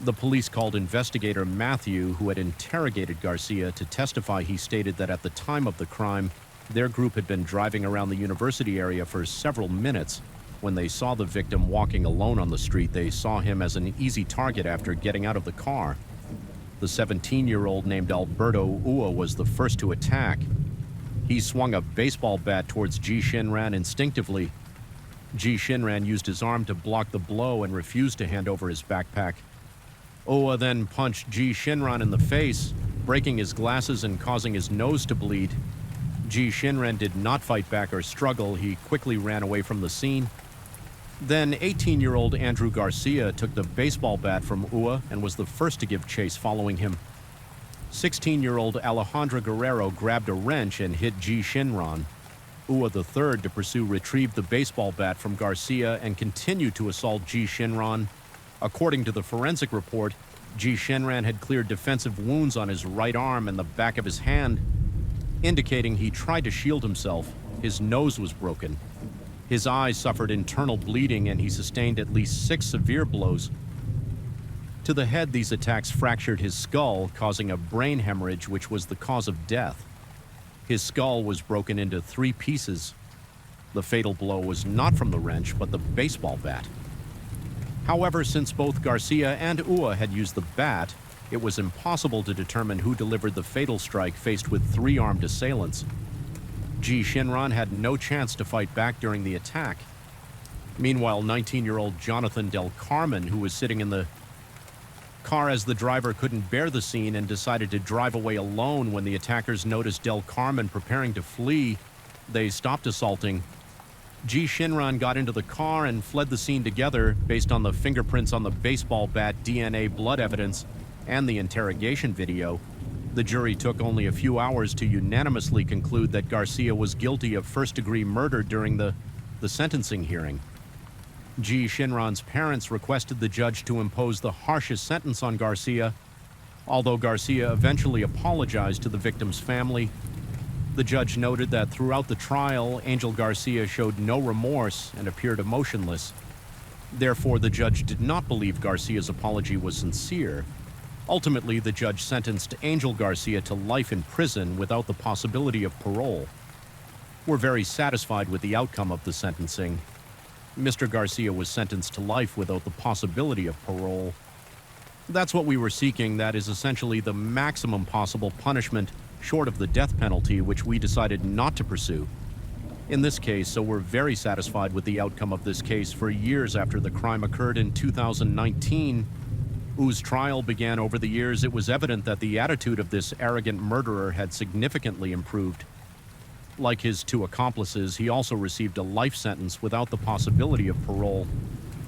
A: The police called investigator Matthew, who had interrogated Garcia, to testify. He stated that at the time of the crime, their group had been driving around the university area for several minutes. When they saw the victim walking alone on the street, they saw him as an easy target after getting out of the car. The 17-year-old named Alberto Ua was the first to attack. He swung a baseball bat towards Ji Shinran instinctively. Ji Shinran used his arm to block the blow and refused to hand over his backpack. Ua then punched Ji Shinran in the face, breaking his glasses and causing his nose to bleed. Ji Shinran did not fight back or struggle. He quickly ran away from the scene. Then 18-year-old Andrew Garcia took the baseball bat from Ua and was the first to give chase following him. 16-year-old Alejandra Guerrero grabbed a wrench and hit Ji Shinran. Ua III, to pursue, retrieved the baseball bat from Garcia and continued to assault Ji Shinran. According to the forensic report, Ji Shinran had cleared defensive wounds on his right arm and the back of his hand, indicating he tried to shield himself. His nose was broken. His eyes suffered internal bleeding, and he sustained at least 6 severe blows. To the head, these attacks fractured his skull, causing a brain hemorrhage, which was the cause of death. His skull was broken into 3 pieces. The fatal blow was not from the wrench, but the baseball bat. However, since both Garcia and Ua had used the bat, it was impossible to determine who delivered the fatal strike faced with 3 armed assailants. Ji Shinran had no chance to fight back during the attack. Meanwhile, 19-year-old Jonathan Del Carmen, who was sitting in the car as the driver, couldn't bear the scene and decided to drive away alone. When the attackers noticed Del Carmen preparing to flee, they stopped assaulting. Ji Shinran got into the car and fled the scene together. Based on the fingerprints on the baseball bat, DNA, blood evidence, and the interrogation video, the jury took only a few hours to unanimously conclude that Garcia was guilty of first-degree murder during the sentencing hearing. Ji Shinran's parents requested the judge to impose the harshest sentence on Garcia. Although Garcia eventually apologized to the victim's family, the judge noted that throughout the trial, Angel Garcia showed no remorse and appeared emotionless. Therefore, the judge did not believe Garcia's apology was sincere. Ultimately, the judge sentenced Angel Garcia to life in prison without the possibility of parole. We're very satisfied with the outcome of the sentencing. Mr. Garcia was sentenced to life without the possibility of parole. That's what we were seeking. That is essentially the maximum possible punishment short of the death penalty, which we decided not to pursue in this case, so we're very satisfied with the outcome of this case. For years after the crime occurred in 2019, whose trial began over the years, it was evident that the attitude of this arrogant murderer had significantly improved. Like his 2 accomplices, he also received a life sentence without the possibility of parole.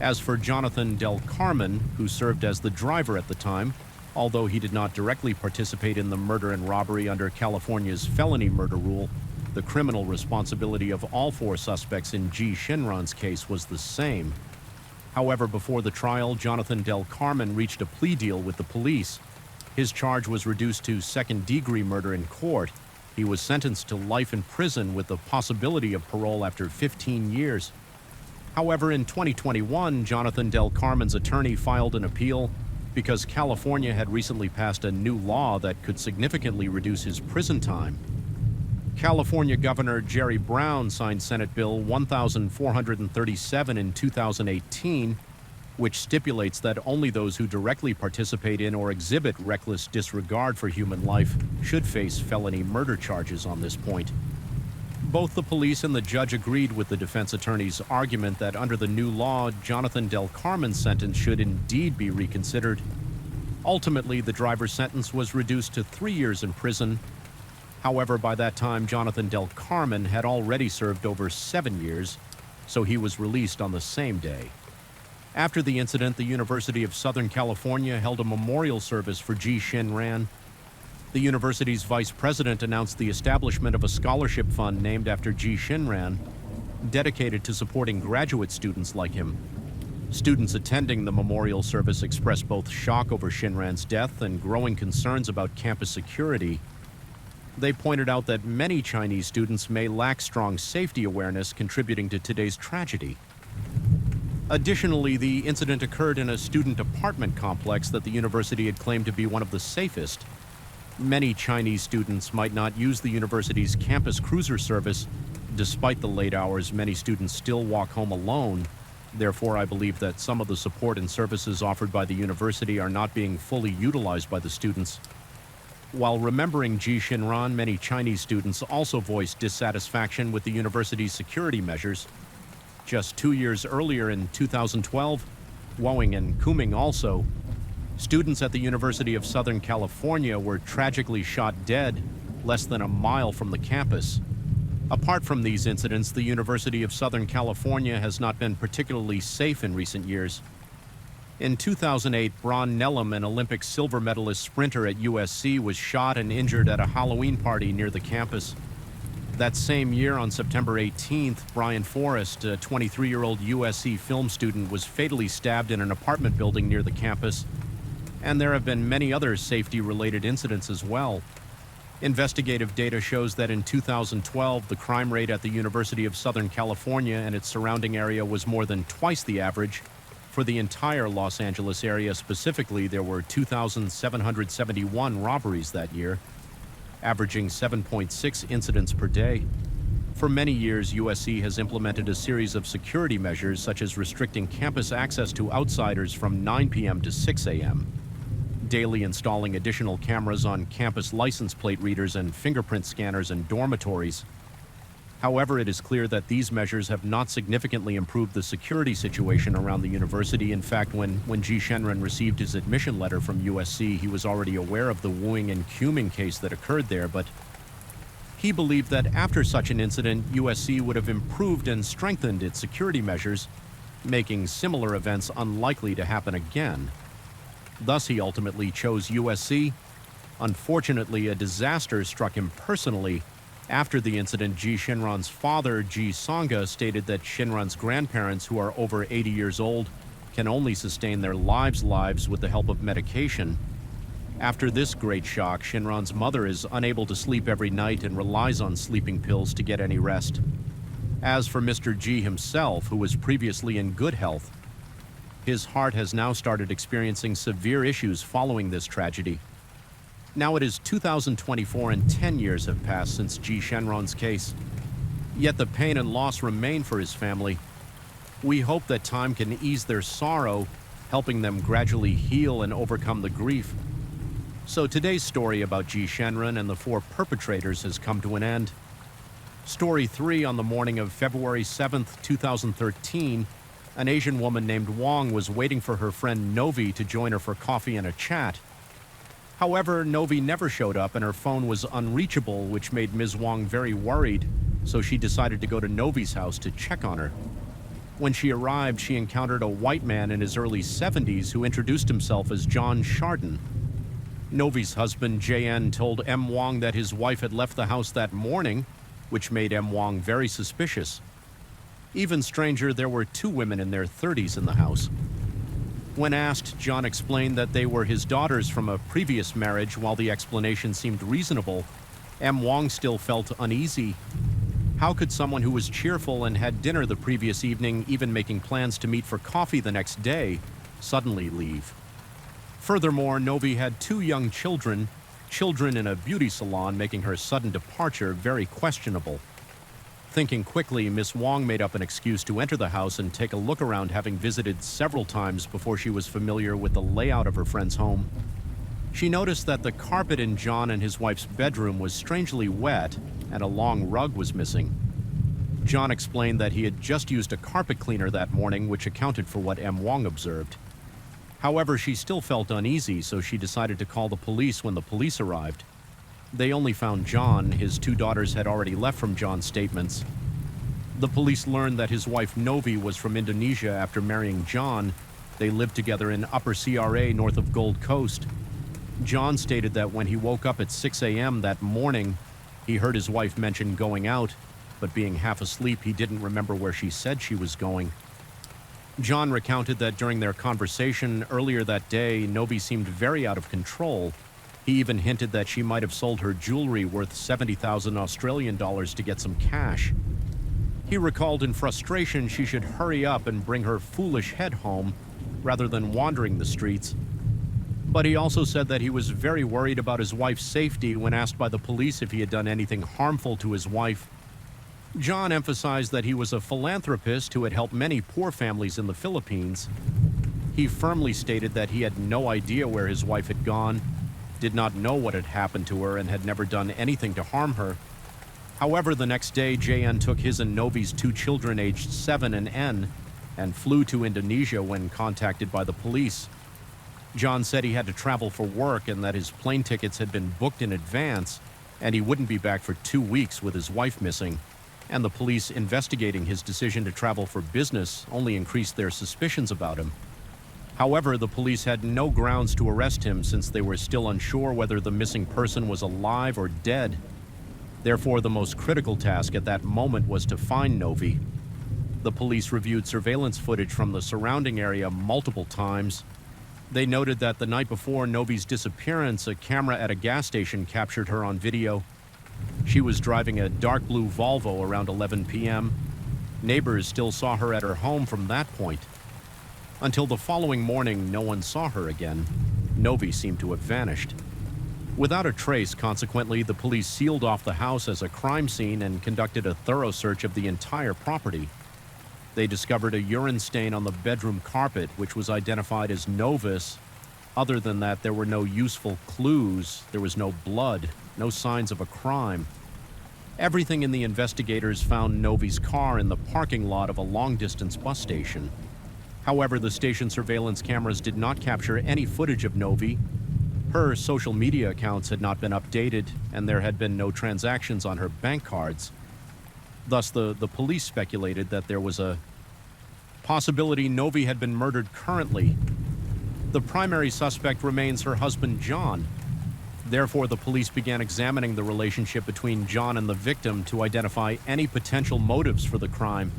A: As for Jonathan Del Carmen, who served as the driver at the time, although he did not directly participate in the murder and robbery under California's felony murder rule, the criminal responsibility of all 4 suspects in Ji Shinran's case was the same. However, before the trial, Jonathan Del Carmen reached a plea deal with the police. His charge was reduced to second-degree murder in court. He was sentenced to life in prison with the possibility of parole after 15 years. However, in 2021, Jonathan Del Carmen's attorney filed an appeal because California had recently passed a new law that could significantly reduce his prison time. California Governor Jerry Brown signed Senate Bill 1437 in 2018, which stipulates that only those who directly participate in or exhibit reckless disregard for human life should face felony murder charges on this point. Both the police and the judge agreed with the defense attorney's argument that under the new law, Jonathan Del Carmen's sentence should indeed be reconsidered. Ultimately, the driver's sentence was reduced to 3 years in prison. However, by that time, Jonathan Del Carmen had already served over 7 years, so he was released on the same day. After the incident, the University of Southern California held a memorial service for Ji Shinran. The university's vice president announced the establishment of a scholarship fund named after Ji Shinran, dedicated to supporting graduate students like him. Students attending the memorial service expressed both shock over Shinran's death and growing concerns about campus security. They pointed out that many Chinese students may lack strong safety awareness, contributing to today's tragedy. Additionally, the incident occurred in a student apartment complex that the university had claimed to be one of the safest. Many Chinese students might not use the university's campus cruiser service. Despite the late hours, many students still walk home alone. Therefore, I believe that some of the support and services offered by the university are not being fully utilized by the students. While remembering Ji Shinran, many Chinese students also voiced dissatisfaction with the university's security measures. Just 2 years earlier, in 2012, Woing and Kuming also, students at the University of Southern California were tragically shot dead less than a mile from the campus. Apart from these incidents, the University of Southern California has not been particularly safe in recent years. In 2008, Bron Nellum, an Olympic silver medalist sprinter at USC, was shot and injured at a Halloween party near the campus. That same year, on September 18th, Brian Forrest, a 23-year-old USC film student, was fatally stabbed in an apartment building near the campus. And there have been many other safety-related incidents as well. Investigative data shows that in 2012, the crime rate at the University of Southern California and its surrounding area was more than twice the average. For the entire Los Angeles area specifically, there were 2,771 robberies that year, averaging 7.6 incidents per day. For many years, USC has implemented a series of security measures, such as restricting campus access to outsiders from 9 p.m. to 6 a.m., daily installing additional cameras on campus license plate readers and fingerprint scanners in dormitories. However, it is clear that these measures have not significantly improved the security situation around the university. In fact, when Ji Shinran received his admission letter from USC, he was already aware of the Woing and Kuming case that occurred there, but he believed that after such an incident, USC would have improved and strengthened its security measures, making similar events unlikely to happen again. Thus, he ultimately chose USC. Unfortunately, a disaster struck him personally. After the incident, Ji Shinran's father, Ji Sangha, stated that Shinran's grandparents, who are over 80 years old, can only sustain their lives with the help of medication. After this great shock, Shinran's mother is unable to sleep every night and relies on sleeping pills to get any rest. As for Mr. Ji himself, who was previously in good health, his heart has now started experiencing severe issues following this tragedy. Now it is 2024 and 10 years have passed since Ji Shinran's case. Yet the pain and loss remain for his family. We hope that time can ease their sorrow, helping them gradually heal and overcome the grief. So today's story about Ji Shinran and the 4 perpetrators has come to an end. Story 3: on the morning of February 7th, 2013, an Asian woman named Wang was waiting for her friend Novi to join her for coffee and a chat. However, Novi never showed up and her phone was unreachable, which made Ms. Wang very worried, so she decided to go to Novi's house to check on her. When she arrived, she encountered a white man in his early 70s who introduced himself as John Chardon. Novi's husband, JN, told M. Wang that his wife had left the house that morning, which made M. Wang very suspicious. Even stranger, there were 2 women in their 30s in the house. When asked, John explained that they were his daughters from a previous marriage. While the explanation seemed reasonable, M. Wang still felt uneasy. How could someone who was cheerful and had dinner the previous evening, even making plans to meet for coffee the next day, suddenly leave? Furthermore, Novi had 2 young children in a beauty salon, making her sudden departure very questionable. Thinking quickly, Miss Wang made up an excuse to enter the house and take a look around, having visited several times before she was familiar with the layout of her friend's home. She noticed that the carpet in John and his wife's bedroom was strangely wet and a long rug was missing. John explained that he had just used a carpet cleaner that morning, which accounted for what M. Wang observed. However, she still felt uneasy, so she decided to call the police when the police arrived. They only found John. His 2 daughters had already left from John's statements. The police learned that his wife Novi was from Indonesia after marrying John, They lived together in Upper CRA north of Gold Coast. John stated that when he woke up at 6 a.m. that morning, he heard his wife mention going out, but being half asleep, he didn't remember where she said she was going. John recounted that during their conversation earlier that day, Novi seemed very out of control. He even hinted that she might have sold her jewelry worth 70,000 Australian dollars to get some cash. He recalled in frustration she should hurry up and bring her foolish head home rather than wandering the streets. But he also said that he was very worried about his wife's safety when asked by the police if he had done anything harmful to his wife. John emphasized that he was a philanthropist who had helped many poor families in the Philippines. He firmly stated that he had no idea where his wife had gone, did not know what had happened to her, and had never done anything to harm her. However, the next day, JN took his and Novi's 2 children aged 7 and N and flew to Indonesia when contacted by the police. John said he had to travel for work and that his plane tickets had been booked in advance, and he wouldn't be back for 2 weeks with his wife missing. And the police investigating his decision to travel for business only increased their suspicions about him. However, the police had no grounds to arrest him since they were still unsure whether the missing person was alive or dead. Therefore, the most critical task at that moment was to find Novi. The police reviewed surveillance footage from the surrounding area multiple times. They noted that the night before Novi's disappearance, a camera at a gas station captured her on video. She was driving a dark blue Volvo around 11 p.m. Neighbors still saw her at her home from that point. Until the following morning, no one saw her again. Novi seemed to have vanished. Without a trace, consequently, the police sealed off the house as a crime scene and conducted a thorough search of the entire property. They discovered a urine stain on the bedroom carpet, which was identified as Novi's. Other than that, there were no useful clues. There was no blood, no signs of a crime. Everything in the investigators found Novi's car in the parking lot of a long-distance bus station. However, the station surveillance cameras did not capture any footage of Novi. Her social media accounts had not been updated, and there had been no transactions on her bank cards. Thus, the police speculated that there was a possibility Novi had been murdered currently. The primary suspect remains her husband, John. Therefore, the police began examining the relationship between John and the victim to identify any potential motives for the crime.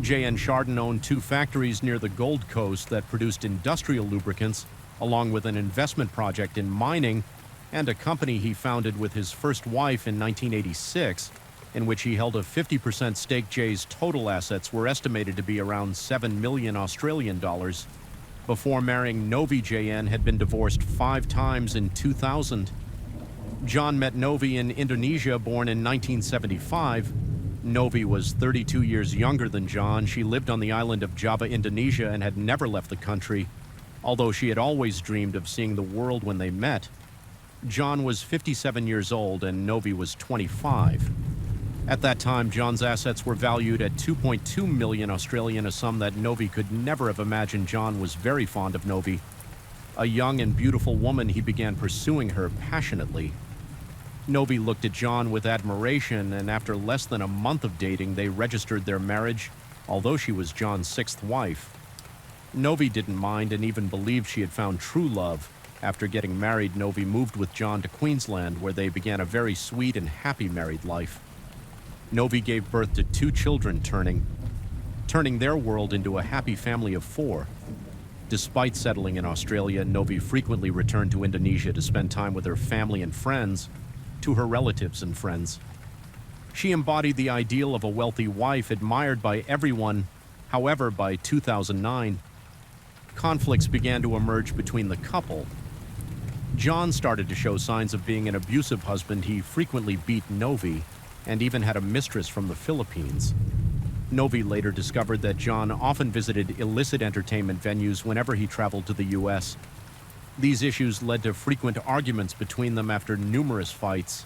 A: J.N. Chardon owned 2 factories near the Gold Coast that produced industrial lubricants, along with an investment project in mining and a company he founded with his first wife in 1986, in which he held a 50% stake. Jay's total assets were estimated to be around 7 million Australian dollars. Before marrying Novi, JN had been divorced 5 times in 2000. John met Novi in Indonesia, born in 1975. Novi was 32 years younger than John. She lived on the island of Java, Indonesia, and had never left the country, although she had always dreamed of seeing the world when they met. John was 57 years old and Novi was 25. At that time, John's assets were valued at 2.2 million Australian, a sum that Novi could never have imagined. John was very fond of Novi. A young and beautiful woman, he began pursuing her passionately. Novi looked at John with admiration, and after less than a month of dating, they registered their marriage, although she was John's 6th wife. Novi didn't mind and even believed she had found true love. After getting married, Novi moved with John to Queensland, where they began a very sweet and happy married life. Novi gave birth to 2 children, turning their world into a happy family of 4. Despite settling in Australia, Novi frequently returned to Indonesia to spend time with her family and friends, to her relatives and friends. She embodied the ideal of a wealthy wife admired by everyone. However, by 2009, conflicts began to emerge between the couple. John started to show signs of being an abusive husband. He frequently beat Novi and even had a mistress from the Philippines. Novi later discovered that John often visited illicit entertainment venues whenever he traveled to the U.S. These issues led to frequent arguments between them after numerous fights.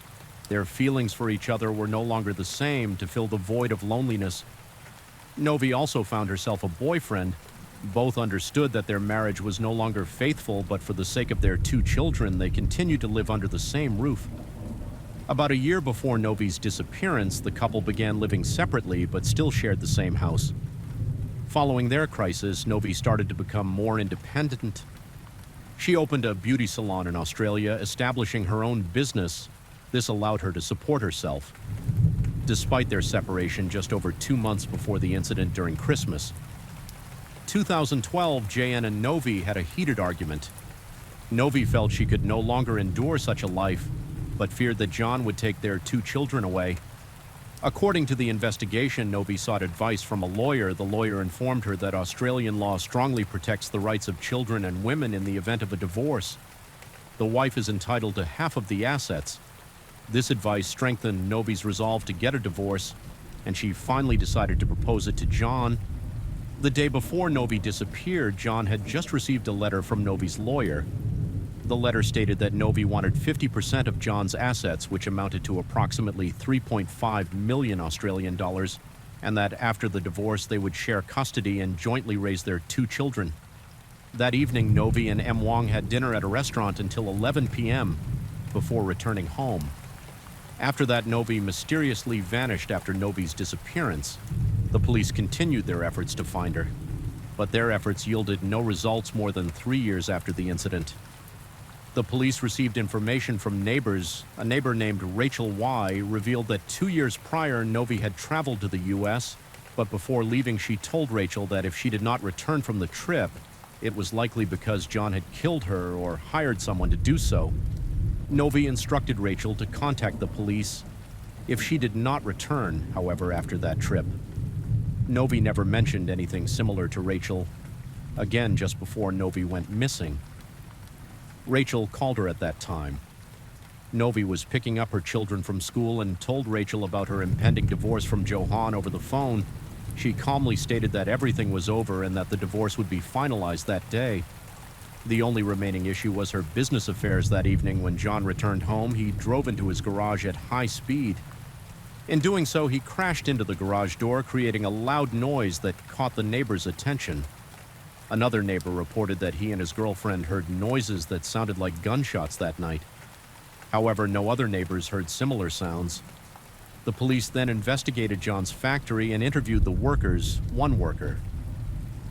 A: Their feelings for each other were no longer the same. To fill the void of loneliness, Novi also found herself a boyfriend. Both understood that their marriage was no longer faithful, but for the sake of their 2 children, they continued to live under the same roof. About a year before Novi's disappearance, the couple began living separately but still shared the same house. Following their crisis, Novi started to become more independent. She opened a beauty salon in Australia, establishing her own business. This allowed her to support herself. Despite their separation just over 2 months before the incident during Christmas. 2012, JN and Novi had a heated argument. Novi felt she could no longer endure such a life, but feared that John would take their 2 children away. According to the investigation, Novi sought advice from a lawyer. The lawyer informed her that Australian law strongly protects the rights of children and women in the event of a divorce. The wife is entitled to half of the assets. This advice strengthened Novi's resolve to get a divorce, and she finally decided to propose it to John. The day before Novi disappeared, John had just received a letter from Novi's lawyer. The letter stated that Novi wanted 50% of John's assets, which amounted to approximately 3.5 million Australian dollars, and that after the divorce they would share custody and jointly raise their 2 children. That evening, Novi and M. Wong had dinner at a restaurant until 11 p.m. before returning home. After that, Novi mysteriously vanished after Novi's disappearance. The police continued their efforts to find her, but their efforts yielded no results more than 3 years after the incident. The police received information from neighbors. A neighbor named Rachel Y. revealed that 2 years prior, Novi had traveled to the U.S., but before leaving, she told Rachel that if she did not return from the trip, it was likely because John had killed her or hired someone to do so. Novi instructed Rachel to contact the police if she did not return, however, after that trip. Novi never mentioned anything similar to Rachel, again just before Novi went missing. Rachel called her at that time. Novi was picking up her children from school and told Rachel about her impending divorce from Johan over the phone. She calmly stated that everything was over and that the divorce would be finalized that day. The only remaining issue was her business affairs. That evening, when John returned home, he drove into his garage at high speed. In doing so, he crashed into the garage door, creating a loud noise that caught the neighbor's attention. Another neighbor reported that he and his girlfriend heard noises that sounded like gunshots that night. However, no other neighbors heard similar sounds. The police then investigated John's factory and interviewed the workers. One worker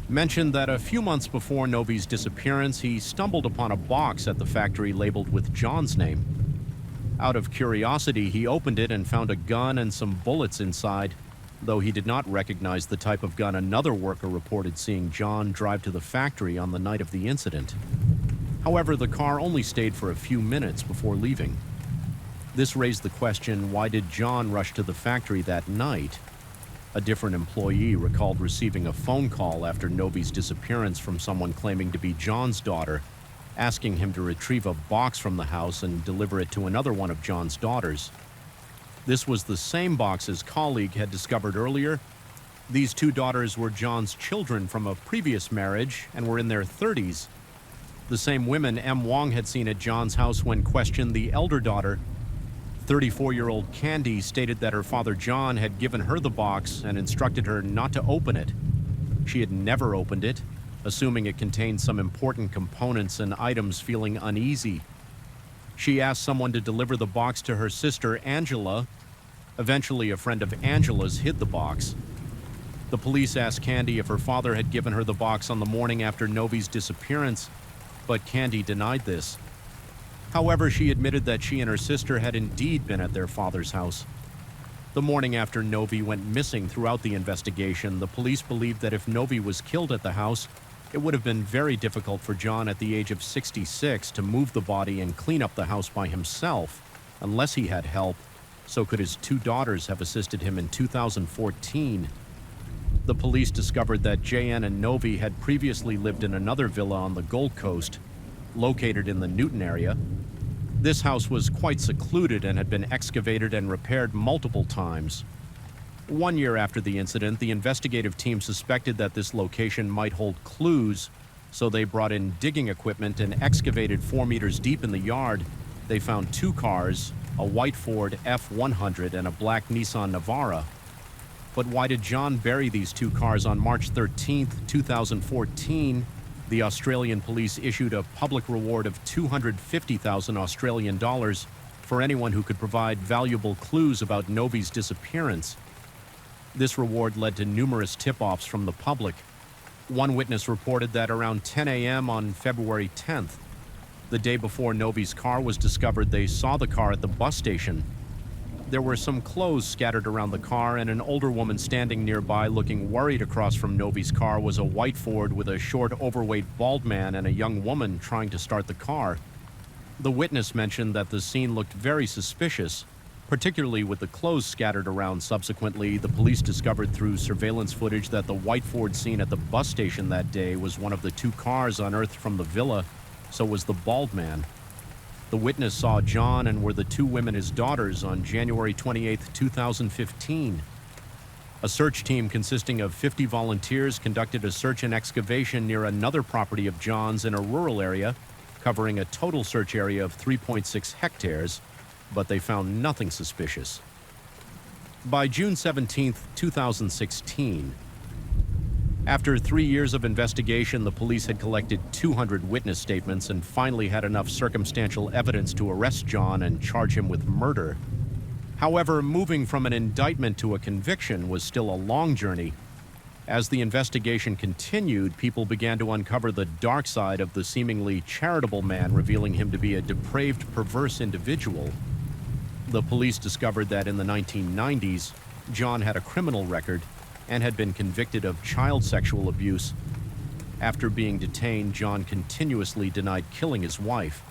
A: mentioned that a few months before Novi's disappearance, he stumbled upon a box at the factory labeled with John's name. Out of curiosity, he opened it and found a gun and some bullets inside. Though he did not recognize the type of gun, another worker reported seeing John drive to the factory on the night of the incident. However, the car only stayed for a few minutes before leaving. This raised the question, why did John rush to the factory that night? A different employee recalled receiving a phone call after Novi's disappearance from someone claiming to be John's daughter, asking him to retrieve a box from the house and deliver it to another one of John's daughters. This was the same box his colleague had discovered earlier. These 2 daughters were John's children from a previous marriage and were in their 30s. The same women M. Wong had seen at John's house when questioned. The elder daughter, 34-year-old Candy, stated that her father John had given her the box and instructed her not to open it. She had never opened it, assuming it contained some important components and items, feeling uneasy. She asked someone to deliver the box to her sister, Angela. Eventually, a friend of Angela's hid the box. The police asked Candy if her father had given her the box on the morning after Novi's disappearance, but Candy denied this. However, she admitted that she and her sister had indeed been at their father's house. The morning after Novi went missing, throughout the investigation, the police believed that if Novi was killed at the house, it would have been very difficult for John at the age of 66 to move the body and clean up the house by himself, unless he had help. So could his 2 daughters have assisted him in 2014? The police discovered that JN and Novi had previously lived in another villa on the Gold Coast, located in the Newton area. This house was quite secluded and had been excavated and repaired multiple times. 1 year after the incident, the investigative team suspected that this location might hold clues, so they brought in digging equipment and excavated 4 meters deep in the yard. They found 2 cars, a white Ford F-100 and a black Nissan Navara. But why did John bury these 2 cars on March 13, 2014? The Australian police issued a public reward of 250,000 Australian dollars for anyone who could provide valuable clues about Novi's disappearance. This reward led to numerous tip-offs from the public, One witness reported that around 10 a.m. on February 10th, the day before Novi's car was discovered, they saw the car at the bus station. There were some clothes scattered around the car, and an older woman standing nearby looking worried. Across from Novi's car was a white Ford with a short, overweight, bald man and a young woman trying to start the car. The witness mentioned that the scene looked very suspicious, particularly with the clothes scattered around. Subsequently, the police discovered through surveillance footage that the white Ford seen at the bus station that day was one of the two cars unearthed from the villa, so was the bald man. The witness saw John and were the two women his daughters on January 28, 2015. A search team consisting of 50 volunteers conducted a search and excavation near another property of John's in a rural area, covering a total search area of 3.6 hectares, but they found nothing suspicious. By June 17, 2016, after 3 years of investigation, the police had collected 200 witness statements and finally had enough circumstantial evidence to arrest John and charge him with murder. However, moving from an indictment to a conviction was still a long journey. As the investigation continued, people began to uncover the dark side of the seemingly charitable man, revealing him to be a depraved, perverse individual. The police discovered that in the 1990s, John had a criminal record and had been convicted of child sexual abuse. After being detained, John continuously denied killing his wife.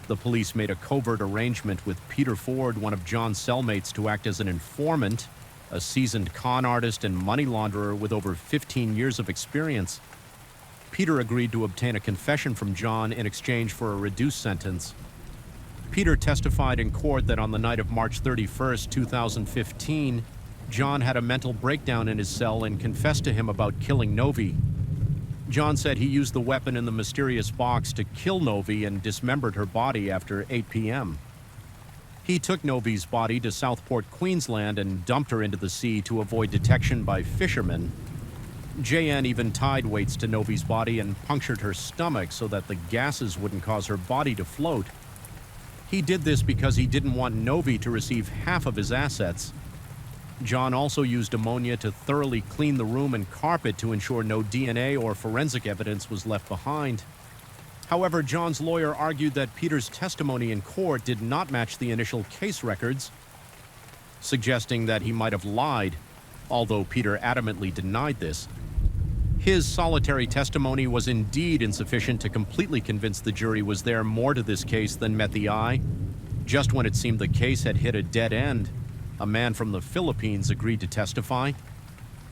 A: The police made a covert arrangement with Peter Ford, one of John's cellmates, to act as an informant, a seasoned con artist and money launderer with over 15 years of experience. Peter agreed to obtain a confession from John in exchange for a reduced sentence. Peter testified in court that on the night of March 31, 2015, John had a mental breakdown in his cell and confessed to him about killing Novi. John said he used the weapon in the mysterious box to kill Novi and dismembered her body after 8 p.m. He took Novi's body to Southport, Queensland, and dumped her into the sea to avoid detection by fishermen. JN even tied weights to Novi's body and punctured her stomach so that the gases wouldn't cause her body to float. He did this because he didn't want Novi to receive half of his assets. John also used ammonia to thoroughly clean the room and carpet to ensure no DNA or forensic evidence was left behind. However, John's lawyer argued that Peter's testimony in court did not match the initial case records, suggesting that he might have lied, although Peter adamantly denied this. His solitary testimony was indeed insufficient to completely convince the jury was there more to this case than met the eye. Just when it seemed the case had hit a dead end, a man from the Philippines agreed to testify.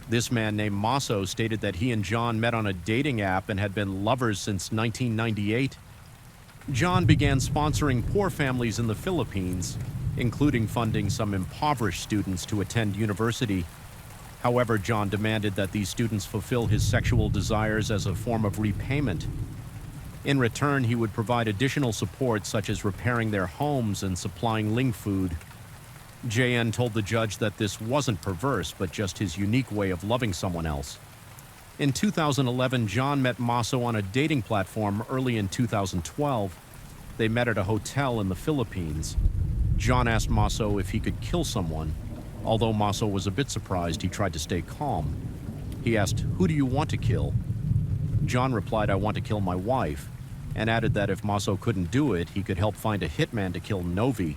A: This man named Maso stated that he and John met on a dating app and had been lovers since 1998. John began sponsoring poor families in the Philippines, including funding some impoverished students to attend university. However, John demanded that these students fulfill his sexual desires as a form of repayment. In return, he would provide additional support such as repairing their homes and supplying Ling food. JN told the judge that this wasn't perverse, but just his unique way of loving someone else. In 2011, John met Maso on a dating platform early in 2012. They met at a hotel in the Philippines. John asked Maso if he could kill someone. Although Maso was a bit surprised, he tried to stay calm. He asked, "Who do you want to kill?" John replied, "I want to kill my wife," and added that if Maso couldn't do it, he could help find a hitman to kill Novi.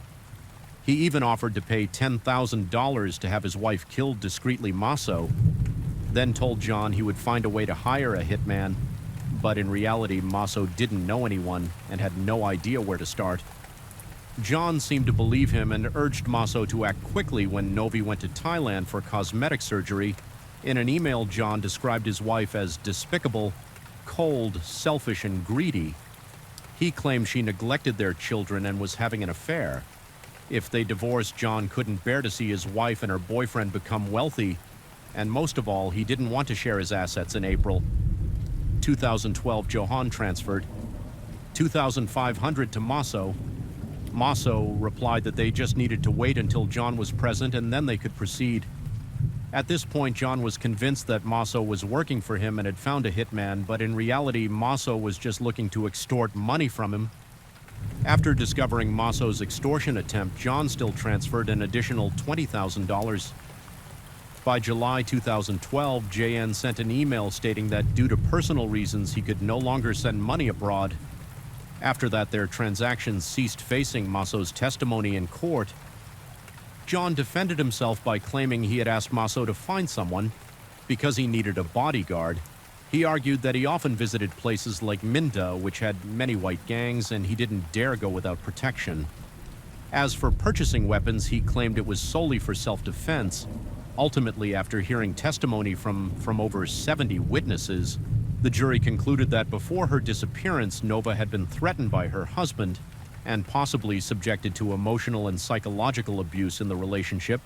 A: He even offered to pay $10,000 to have his wife killed discreetly. Maso then told John he would find a way to hire a hitman, but in reality, Maso didn't know anyone and had no idea where to start. John seemed to believe him and urged Maso to act quickly when Novi went to Thailand for cosmetic surgery. In an email, John described his wife as despicable, cold, selfish, and greedy. He claimed she neglected their children and was having an affair. If they divorced, John couldn't bear to see his wife and her boyfriend become wealthy, and most of all, he didn't want to share his assets. In April 2012, Johan transferred $2,500 to Maso. Maso replied that they just needed to wait until John was present and then they could proceed. At this point, John was convinced that Maso was working for him and had found a hitman, but in reality, Maso was just looking to extort money from him. After discovering Maso's extortion attempt, John still transferred an additional $20,000. By July 2012, JN sent an email stating that due to personal reasons he could no longer send money abroad. After that, their transactions ceased facing Maso's testimony in court. John defended himself by claiming he had asked Maso to find someone because he needed a bodyguard. He argued that he often visited places like Minda, which had many white gangs, and he didn't dare go without protection. As for purchasing weapons, he claimed it was solely for self-defense. Ultimately, after hearing testimony from over 70 witnesses, the jury concluded that before her disappearance, Nova had been threatened by her husband and possibly subjected to emotional and psychological abuse in the relationship.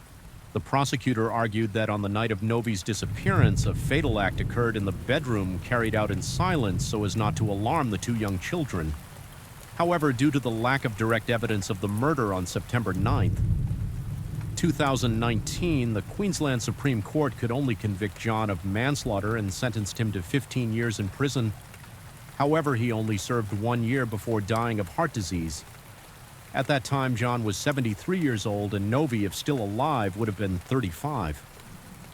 A: The prosecutor argued that on the night of Novi's disappearance, a fatal act occurred in the bedroom carried out in silence so as not to alarm the two young children. However, due to the lack of direct evidence of the murder on September 9th, 2019, the Queensland Supreme Court could only convict John of manslaughter and sentenced him to 15 years in prison. However, he only served 1 year before dying of heart disease. At that time, John was 73 years old, and Novi, if still alive, would have been 35.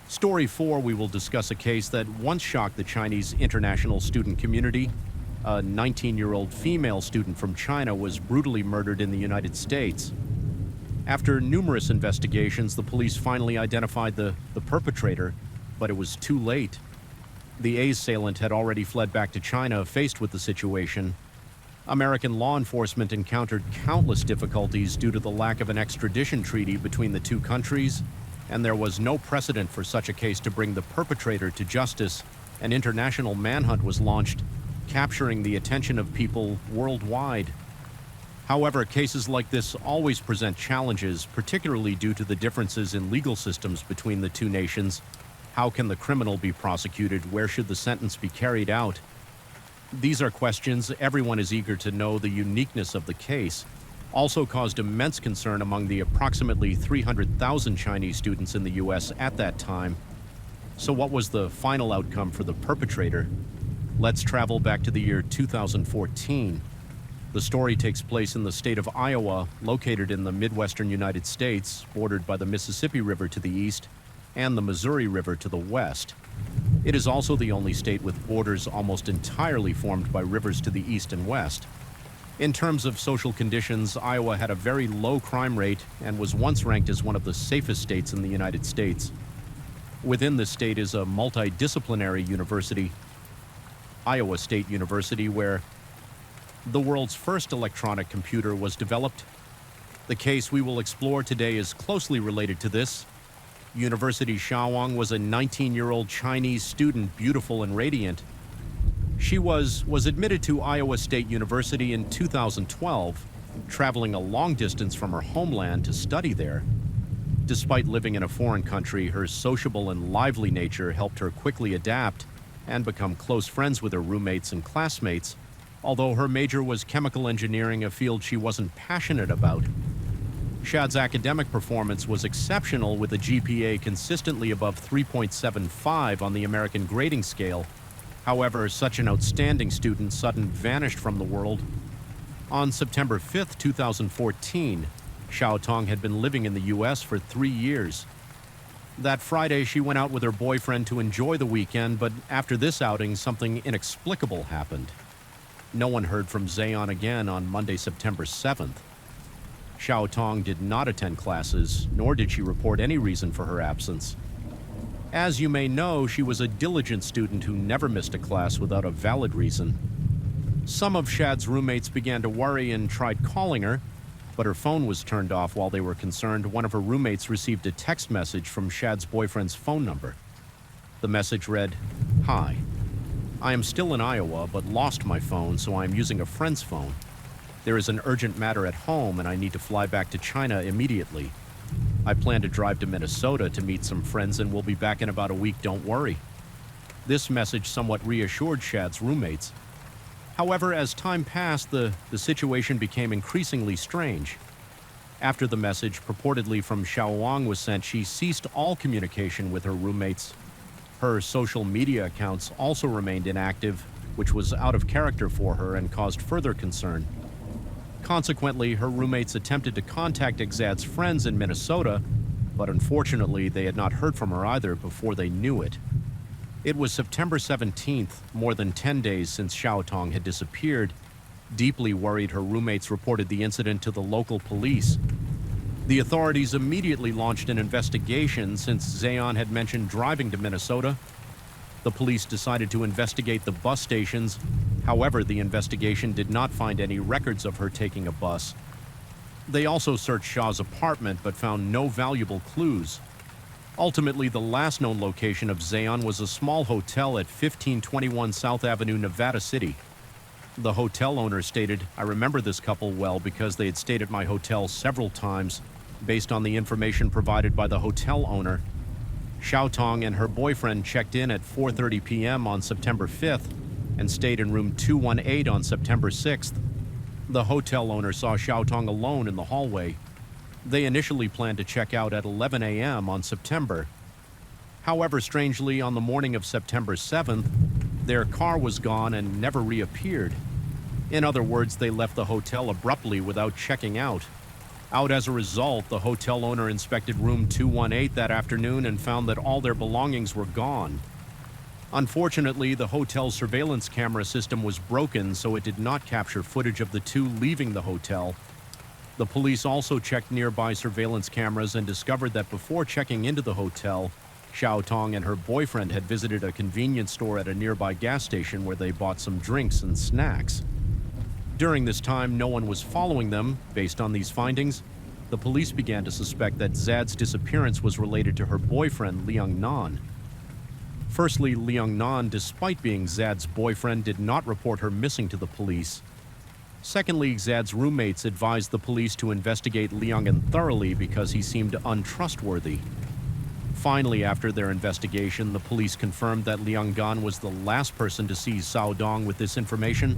A: Story 4, we will discuss a case that once shocked the Chinese international student community. A 19-year-old female student from China was brutally murdered in the United States. After numerous investigations, the police finally identified the perpetrator, but it was too late. The assailant had already fled back to China, faced with the situation. American law enforcement encountered countless difficulties due to the lack of an extradition treaty between the two countries, and there was no precedent for such a case to bring the perpetrator to justice. An international manhunt was launched, capturing the attention of people worldwide. However, cases like this always present challenges, particularly due to the differences in legal systems between the two nations. How can the criminal be prosecuted? Where should the sentence be carried out? These are questions everyone is eager to know. The uniqueness of the case also caused immense concern among the approximately 300,000 Chinese students in the U.S. at that time. So what was the final outcome for the perpetrator? Let's travel back to the year 2014. The story takes place in the state of Iowa, located in the Midwestern United States, bordered by the Mississippi River to the east and the Missouri River to the west. It is also the only state with borders almost entirely formed by rivers to the east and west. In terms of social conditions, Iowa had a very low crime rate and was once ranked as one of the safest states in the United States. Within the state is a multidisciplinary university, Iowa State University, where the world's first electronic computer was developed. The case we will explore today is closely related to this. University Xiaowang was a 19-year-old Chinese student, beautiful and radiant. She was admitted to Iowa State University in 2012, traveling a long distance from her homeland to study there. Despite living in a foreign country, her sociable and lively nature helped her quickly adapt and become close friends with her roommates and classmates, although her major was chemical engineering, a field she wasn't passionate about. Shad's academic performance was exceptional, with a GPA consistently above 3.75 on the American grading scale. However, such an outstanding student suddenly vanished from the world. On September 5, 2014, Xiao Tong had been living in the U.S. for 3 years. That Friday, she went out with her boyfriend to enjoy the weekend, but after this outing, something inexplicable happened. No one heard from Zayon again on Monday, September 7th. Xiao Tong did not attend classes, nor did she report any reason for her absence. As you may know, she was a diligent student who never missed a class without a valid reason. Some of Shad's roommates began to worry and tried calling her, but her phone was turned off. While they were concerned, one of her roommates received a text message from Shad's boyfriend's phone number. The message read, "Hi. I am still in Iowa, but lost my phone, so I am using a friend's phone. There is an urgent matter at home, and I need to fly back to China immediately. I plan to drive to Minnesota to meet some friends, and we'll be back in about a week, don't worry." This message somewhat reassured Shad's roommates. However, as time passed, the situation became increasingly strange. After the message purportedly from Xiaowang was sent, she ceased all communication with her roommates. Her social media accounts also remained inactive, which was out of character for her and caused further concern. Consequently, her roommates attempted to contact Exad's friends in Minnesota, but unfortunately they had not heard from her either before they knew it. It was September 17th, more than 10 days since Xiaotong had disappeared. Deeply worried, her roommates reported the incident to the local police. The authorities immediately launched an investigation since Zeon had mentioned driving to Minnesota. The police decided to investigate the bus stations. However, the investigation did not find any records of her taking a bus. They also searched Shaw's apartment but found no valuable clues. Ultimately, the last known location of Zeon was a small hotel at 1521 South Avenue, Nevada City. The hotel owner stated, "I remember this couple well because they had stayed at my hotel several times, based on the information provided by the hotel owner." Xiaotong and her boyfriend checked in at 4:30 p.m. on September 5th and stayed in room 218 on September 6th. The hotel owner saw Xiaotong alone in the hallway. They initially planned to check out at 11 a.m. on September. However, strangely, on the morning of September 7th, their car was gone and never reappeared. In other words, they left the hotel abruptly without checking out. As a result, the hotel owner inspected room 218 that afternoon and found that all their belongings were gone. Unfortunately, the hotel's surveillance camera system was broken, so it did not capture footage of the two leaving the hotel. The police also checked nearby surveillance cameras and discovered that before checking into the hotel, Xiaotong and her boyfriend had visited a convenience store at a nearby gas station where they bought some drinks and snacks. During this time, no one was following them. Based on these findings, the police began to suspect that Zad's disappearance was related to her boyfriend, Liang Nan. Firstly, Liang Nan, despite being Zad's boyfriend, did not report her missing to the police. Secondly, Zad's roommates advised the police to investigate Liang thoroughly because he seemed untrustworthy. Finally, after their investigation, the police confirmed that Liang Gan was the last person to see Cao Dong with this information.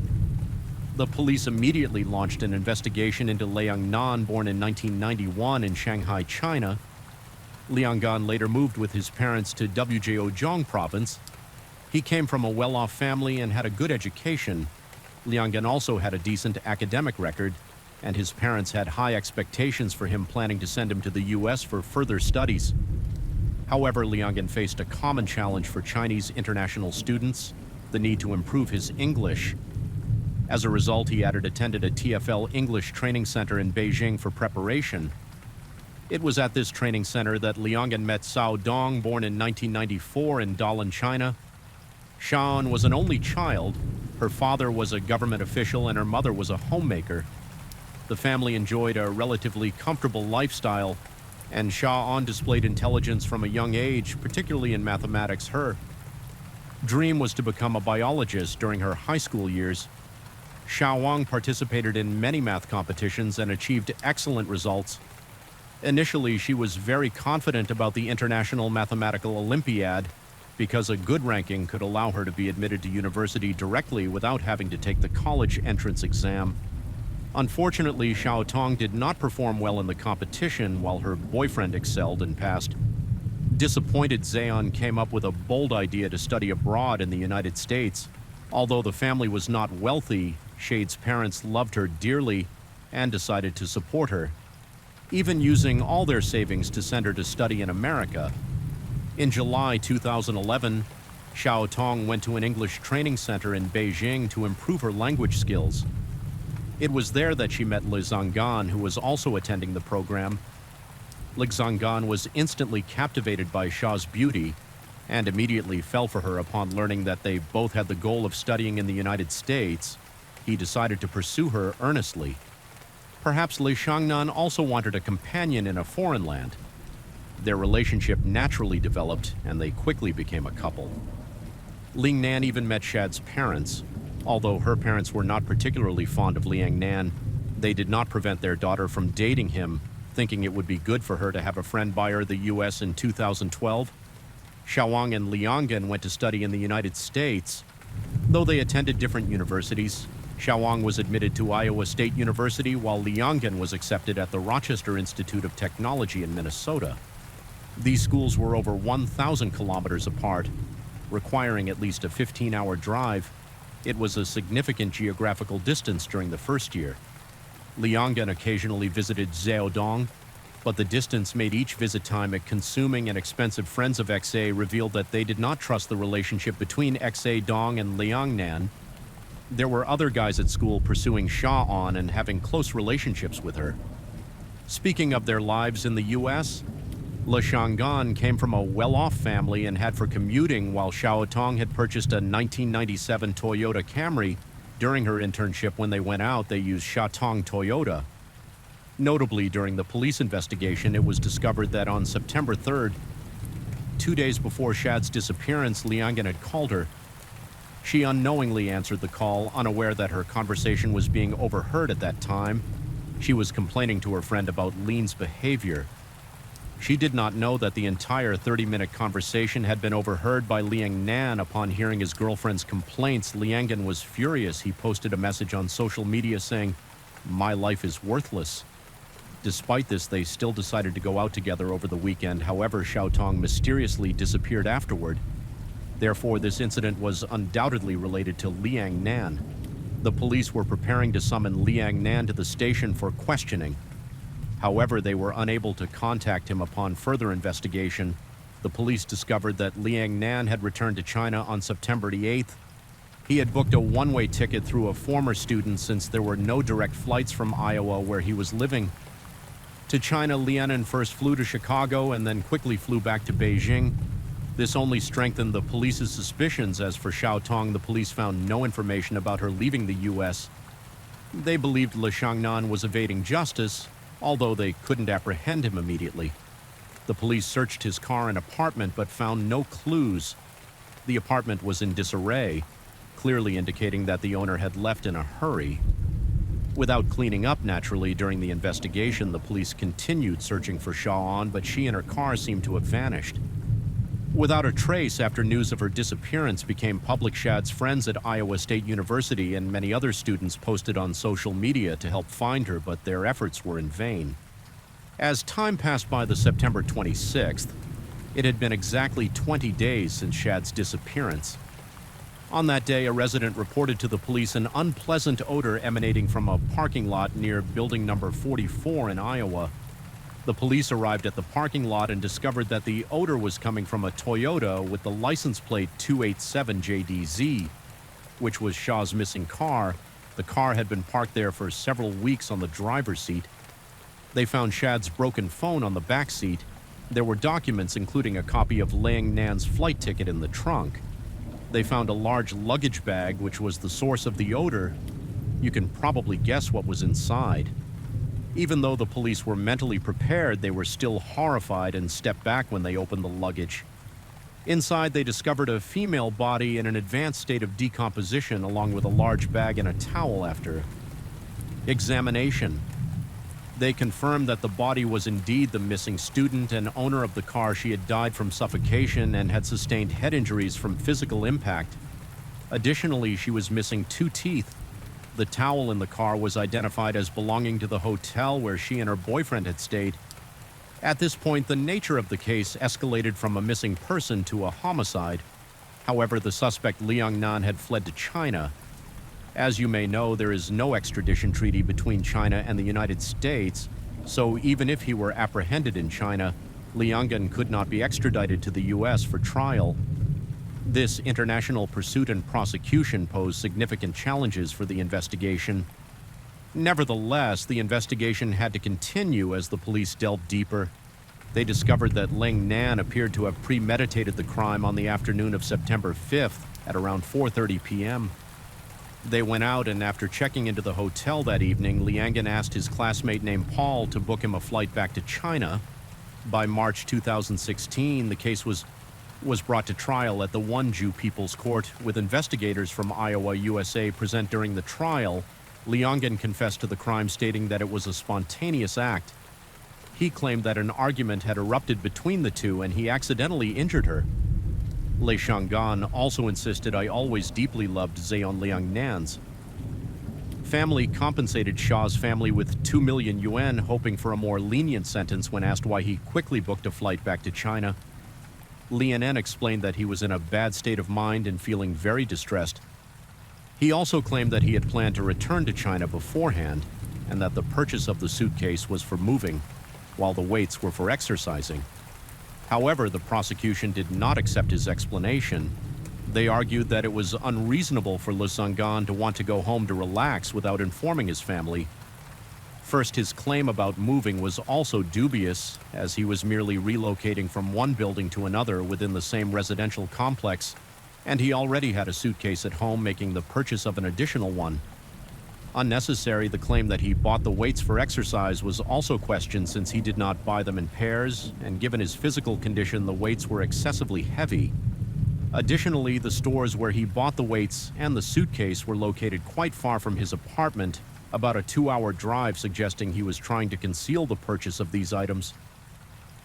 A: The police immediately launched an investigation into Liang Nan, born in 1991 in Shanghai, China. Liang Gan later moved with his parents to Wuzhou province. He came from a well-off family and had a good education. Liang Gan also had a decent academic record, and his parents had high expectations for him, planning to send him to the U.S. for further studies. However, Liang Gan faced a common challenge for Chinese international students: the need to improve his English. As a result, he had attended a TFL English training center in Beijing for preparation. It was at this training center that Liang Gan met Cao Dong, born in 1994 in Dalian, China. Shan was an only child. Her father was a government official and her mother was a homemaker. The family enjoyed a relatively comfortable lifestyle, and Shan displayed intelligence from a young age, particularly in mathematics. Her dream was to become a biologist during her high school years. Xiaowang participated in many math competitions and achieved excellent results. Initially, she was very confident about the International Mathematical Olympiad because a good ranking could allow her to be admitted to university directly without having to take the college entrance exam. Unfortunately, Xiaotong did not perform well in the competition while her boyfriend excelled and passed. Disappointed, Zeon came up with a bold idea to study abroad in the United States. Although the family was not wealthy, Shade's parents loved her dearly and decided to support her, even using all their savings to send her to study in America. In July 2011, Xiaotong went to an English training center in Beijing to improve her language skills. It was there that she met Li Zhanggan, who was also attending the program. Li Zhanggan was instantly captivated by Sha's beauty and immediately fell for her upon learning that they both had the goal of studying in the United States. He decided to pursue her earnestly. Perhaps Li Shangnan also wanted a companion in a foreign land. Their relationship naturally developed, and they quickly became a couple. Ling Nan even met Shad's parents. Although her parents were not particularly fond of Liang Nan, they did not prevent their daughter from dating him, thinking it would be good for her to have a friend by her the U.S. in 2012. Xiaowang and Lianggan went to study in the United States. Though they attended different universities, Xiaowang was admitted to Iowa State University while Lianggan was accepted at the Rochester Institute of Technology in Minnesota. These schools were over 1,000 kilometers apart, requiring at least a 15-hour drive. It was a significant geographical distance during the first year. Lianggan occasionally visited Zheodong. but the distance made each visit time a consuming and expensive. Friends of XA revealed that they did not trust the relationship between XA Dong and Liang Nan. There were other guys at school pursuing Sha On and having close relationships with her. Speaking of their lives in the U.S., Le Shangan came from a well-off family and had for commuting, while Xiao Tong had purchased a 1997 Toyota Camry. During her internship, when they went out, they used Sha Tong Toyota. Notably, during the police investigation, it was discovered that on September 3rd, 2 days before Shad's disappearance, Liangan had called her. She unknowingly answered the call, unaware that her conversation was being overheard at that time. She was complaining to her friend about Lin's behavior. She did not know that the entire 30-minute conversation had been overheard by Liang Nan. Upon hearing his girlfriend's complaints, Liangan was furious. He posted a message on social media saying, "My life is worthless." Despite this, they still decided to go out together over the weekend. However, Xiao Tong mysteriously disappeared afterward. Therefore, this incident was undoubtedly related to Liang Nan. The police were preparing to summon Liang Nan to the station for questioning. However, they were unable to contact him. Upon further investigation, the police discovered that Liang Nan had returned to China on September 8th. He had booked a one-way ticket through a former student since there were no direct flights from Iowa, where he was living. To China, Lianan first flew to Chicago and then quickly flew back to Beijing. This only strengthened the police's suspicions. As for Xiao Tong, the police found no information about her leaving the U.S. They believed Le Shangnan was evading justice, although they couldn't apprehend him immediately. The police searched his car and apartment but found no clues. The apartment was in disarray, clearly indicating that the owner had left in a hurry. Without cleaning up naturally during the investigation, the police continued searching for Sha-On, but she and her car seemed to have vanished. Without a trace, after news of her disappearance became public, Shad's friends at Iowa State University and many other students posted on social media to help find her, but their efforts were in vain. As time passed by the September 26th, it had been exactly 20 days since Shad's disappearance. On that day, a resident reported to the police an unpleasant odor emanating from a parking lot near building number 44 in Iowa. The police arrived at the parking lot and discovered that the odor was coming from a Toyota with the license plate 287JDZ, which was Shaw's missing car. The car had been parked there for several weeks on the driver's seat. They found Shad's broken phone on the back seat. There were documents including a copy of Liang Nan's flight ticket in the trunk. They found a large luggage bag, which was the source of the odor. You can probably guess what was inside. Even though the police were mentally prepared, they were still horrified and stepped back when they opened the luggage. Inside, they discovered a female body in an advanced state of decomposition, along with a large bag and a towel. After examination, they confirmed that the body was indeed the missing student and owner of the car. She had died from suffocation and had sustained head injuries from physical impact. Additionally, she was missing 2 teeth. The towel in the car was identified as belonging to the hotel where she and her boyfriend had stayed. At this point, the nature of the case escalated from a missing person to a homicide. However, the suspect Liang Nan had fled to China. As you may know, there is no extradition treaty between China and the United States, so even if he were apprehended in China, Liangan could not be extradited to the U.S. for trial. This international pursuit and prosecution posed significant challenges for the investigation. Nevertheless, the investigation had to continue as the police delved deeper. They discovered that Liang Nan appeared to have premeditated the crime on the afternoon of September 5th at around 4:30 p.m. They went out, and after checking into the hotel that evening, Liangan asked his classmate named Paul to book him a flight back to China. By March 2016, the case was brought to trial at the Wonju People's Court, with investigators from Iowa, USA present during the trial. Liangan confessed to the crime, stating that it was a spontaneous act. He claimed that an argument had erupted between the two and he accidentally injured her. Le Shangan also insisted, "I always deeply loved Zeon Liang Nan's." Family compensated Shaw's family with 2 million yuan, hoping for a more lenient sentence. When asked why he quickly booked a flight back to China, Lianen explained that he was in a bad state of mind and feeling very distressed. He also claimed that he had planned to return to China beforehand and that the purchase of the suitcase was for moving. while the weights were for exercising. However, the prosecution did not accept his explanation. They argued that it was unreasonable for Le Sangan to want to go home to relax without informing his family. First, his claim about moving was also dubious, as he was merely relocating from one building to another within the same residential complex, and he already had a suitcase at home, making the purchase of an additional one. Unnecessary, the claim that he bought the weights for exercise was also questioned, since he did not buy them in pairs, and given his physical condition, the weights were excessively heavy. Additionally, the stores where he bought the weights and the suitcase were located quite far from his apartment, about a 2-hour drive, suggesting he was trying to conceal the purchase of these items.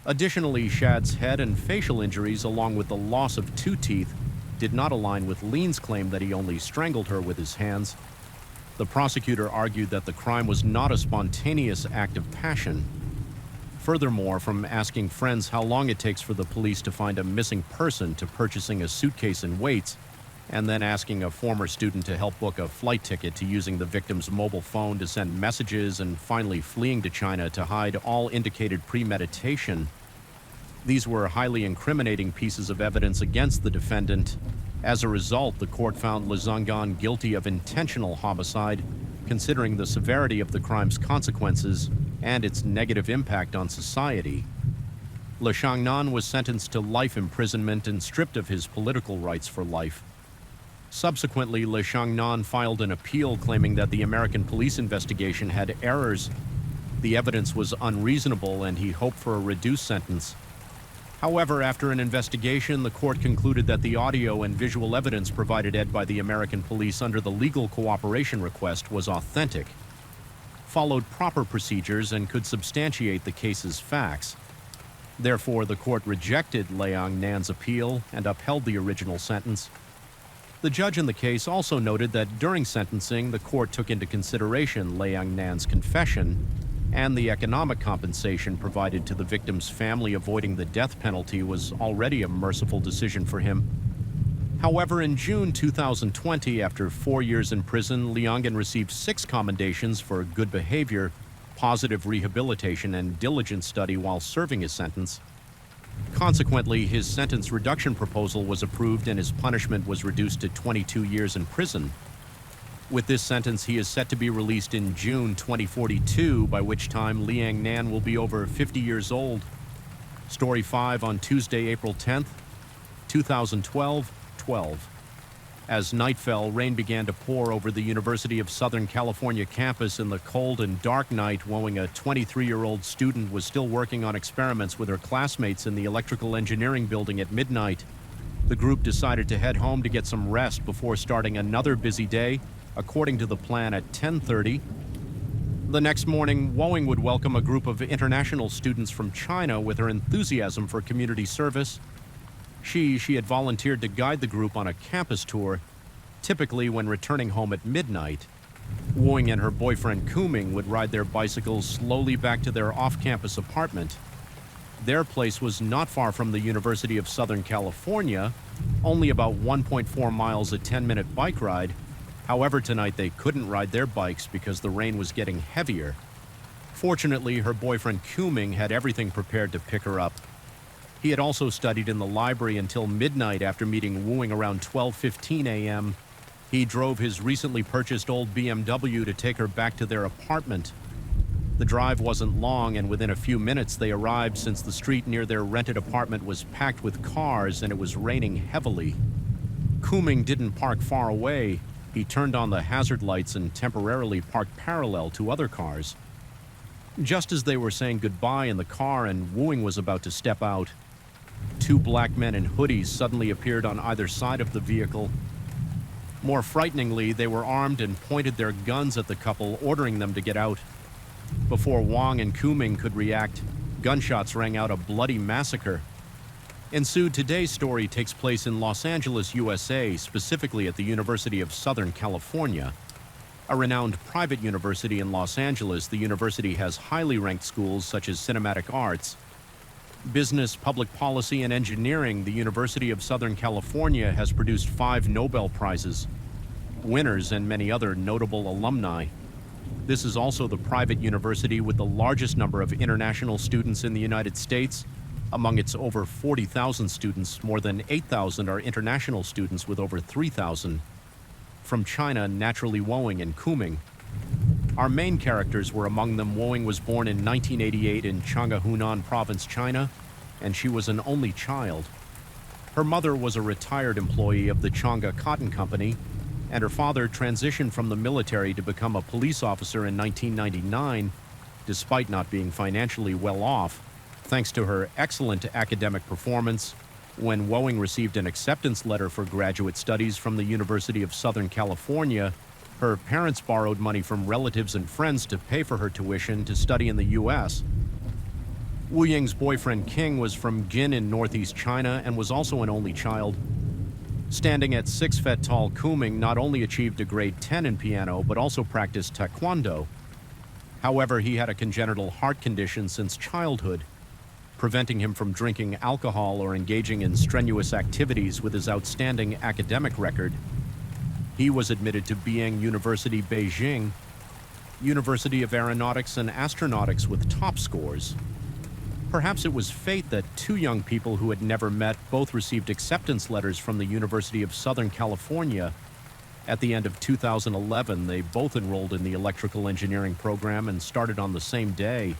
A: Additionally, Shad's head and facial injuries, along with the loss of 2 teeth, did not align with Lean's claim that he only strangled her with his hands. The prosecutor argued that the crime was not a spontaneous act of passion. Furthermore, from asking friends how long it takes for the police to find a missing person to purchasing a suitcase and weights, and then asking a former student to help book a flight ticket, to using the victim's mobile phone to send messages, and finally fleeing to China to hide, all indicated premeditation. These were highly incriminating pieces of evidence against the defendant. As a result, the court found Le Sangan guilty of intentional homicide, considering the severity of the crime's consequences and its negative impact on society. Le Sangan was sentenced to life imprisonment and stripped of his political rights for life. Subsequently, Le Sangan filed an appeal claiming that the American police investigation had errors. The evidence was unreasonable, and he hoped for a reduced sentence. However, after an investigation, the court concluded that the audio and visual evidence provided by the American police under the legal cooperation request was authentic, followed proper procedures, and could substantiate the case's facts. Therefore, the court rejected Liang Nan's appeal and upheld the original sentence. The judge in the case also noted that during sentencing, the court took into consideration Liang Nan's confession and the economic compensation provided to the victim's family. Avoiding the death penalty was already a merciful decision for him. However, in June 2020, after 4 years in prison, Liang received 6 commendations for good behavior, positive rehabilitation, and diligent study while serving his sentence. Consequently, his sentence reduction proposal was approved, and his punishment was reduced to 22 years in prison. With this sentence, he is set to be released in June 2042, by which time Liang Nan will be over 50 years old. Story 5 on Tuesday, April 10th, 2012, 12. As night fell, rain began to pour over the University of Southern California campus. In the cold and dark night, Woing, a 23-year-old student, was still working on experiments with her classmates in the electrical engineering building at midnight. The group decided to head home to get some rest before starting another busy day, according to the plan, at 10:30. The next morning, Woing would welcome a group of international students from China with her enthusiasm for community service. She had volunteered to guide the group on a campus tour. Typically, when returning home at midnight, Woing and her boyfriend Kuming would ride their bicycles slowly back to their off-campus apartment. Their place was not far from the University of Southern California, only about 1.4 miles, a 10-minute bike ride. However, tonight they couldn't ride their bikes because the rain was getting heavier. Fortunately, her boyfriend Kuming had everything prepared to pick her up. He had also studied in the library until midnight. After meeting Woing around 12:15 a.m., he drove his recently purchased old BMW to take her back to their apartment. The drive wasn't long, and within a few minutes they arrived, since the street near their rented apartment was packed with cars and it was raining heavily. Kuming didn't park far away. He turned on the hazard lights and temporarily parked parallel to other cars. Just as they were saying goodbye in the car and Woing was about to step out, 2 black men in hoodies suddenly appeared on either side of the vehicle. More frighteningly, they were armed and pointed their guns at the couple, ordering them to get out. Before Wang and Kuming could react, gunshots rang out. A bloody massacre ensued. Today's story takes place in Los Angeles, USA, specifically at the University of Southern California. A renowned private university in Los Angeles, the university has highly ranked schools such as cinematic arts, business, public policy, and engineering. The University of Southern California has produced 5 Nobel Prizes winners and many other notable alumni. This is also the private university with the largest number of international students in the United States. Among its over 40,000 students, more than 8,000 are international students with over 3,000 from China, naturally Woing and Kuming. Our main characters were among them. Woing was born in 1988 in Chang'e, Hunan Province, China, and she was an only child. Her mother was a retired employee of the Chang'e Cotton Company, and her father transitioned from the military to become a police officer in 1999, despite not being financially well off. Thanks to her excellent academic performance, when Woing received an acceptance letter for graduate studies from the University of Southern California, her parents borrowed money from relatives and friends to pay for her tuition to study in the U.S. Wu Ying's boyfriend King was from Jin in northeast China and was also an only child. Standing at 6 feet tall, Kuming not only achieved a grade 10 in piano, but also practiced taekwondo. However, he had a congenital heart condition since childhood, preventing him from drinking alcohol or engaging in strenuous activities with his outstanding academic record. He was admitted to Beiyang University, Beijing, University of Aeronautics and Astronautics with top scores. Perhaps it was fate that two young people who had never met both received acceptance letters from the University of Southern California. At the end of 2011, they both enrolled in the electrical engineering program and started on the same day.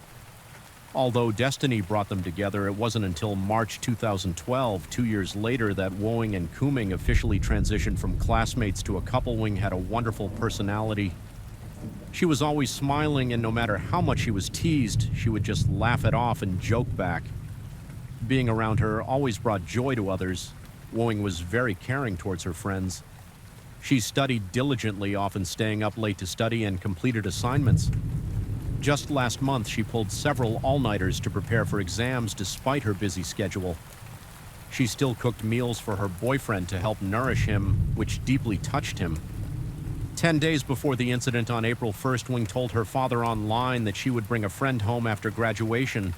A: Although destiny brought them together, it wasn't until March 2012, 2 years later, that Woing and Kuming officially transitioned from classmates to a couple. Woing had a wonderful personality. She was always smiling, and no matter how much she was teased, she would just laugh it off and joke back. Being around her always brought joy to others. Woing was very caring towards her friends. She studied diligently, often staying up late to study, and completed assignments. Just last month, she pulled several all-nighters to prepare for exams despite her busy schedule. She still cooked meals for her boyfriend to help nourish him, which deeply touched him. 10 days before the incident on April 1st, Wing told her father online that she would bring a friend home after graduation.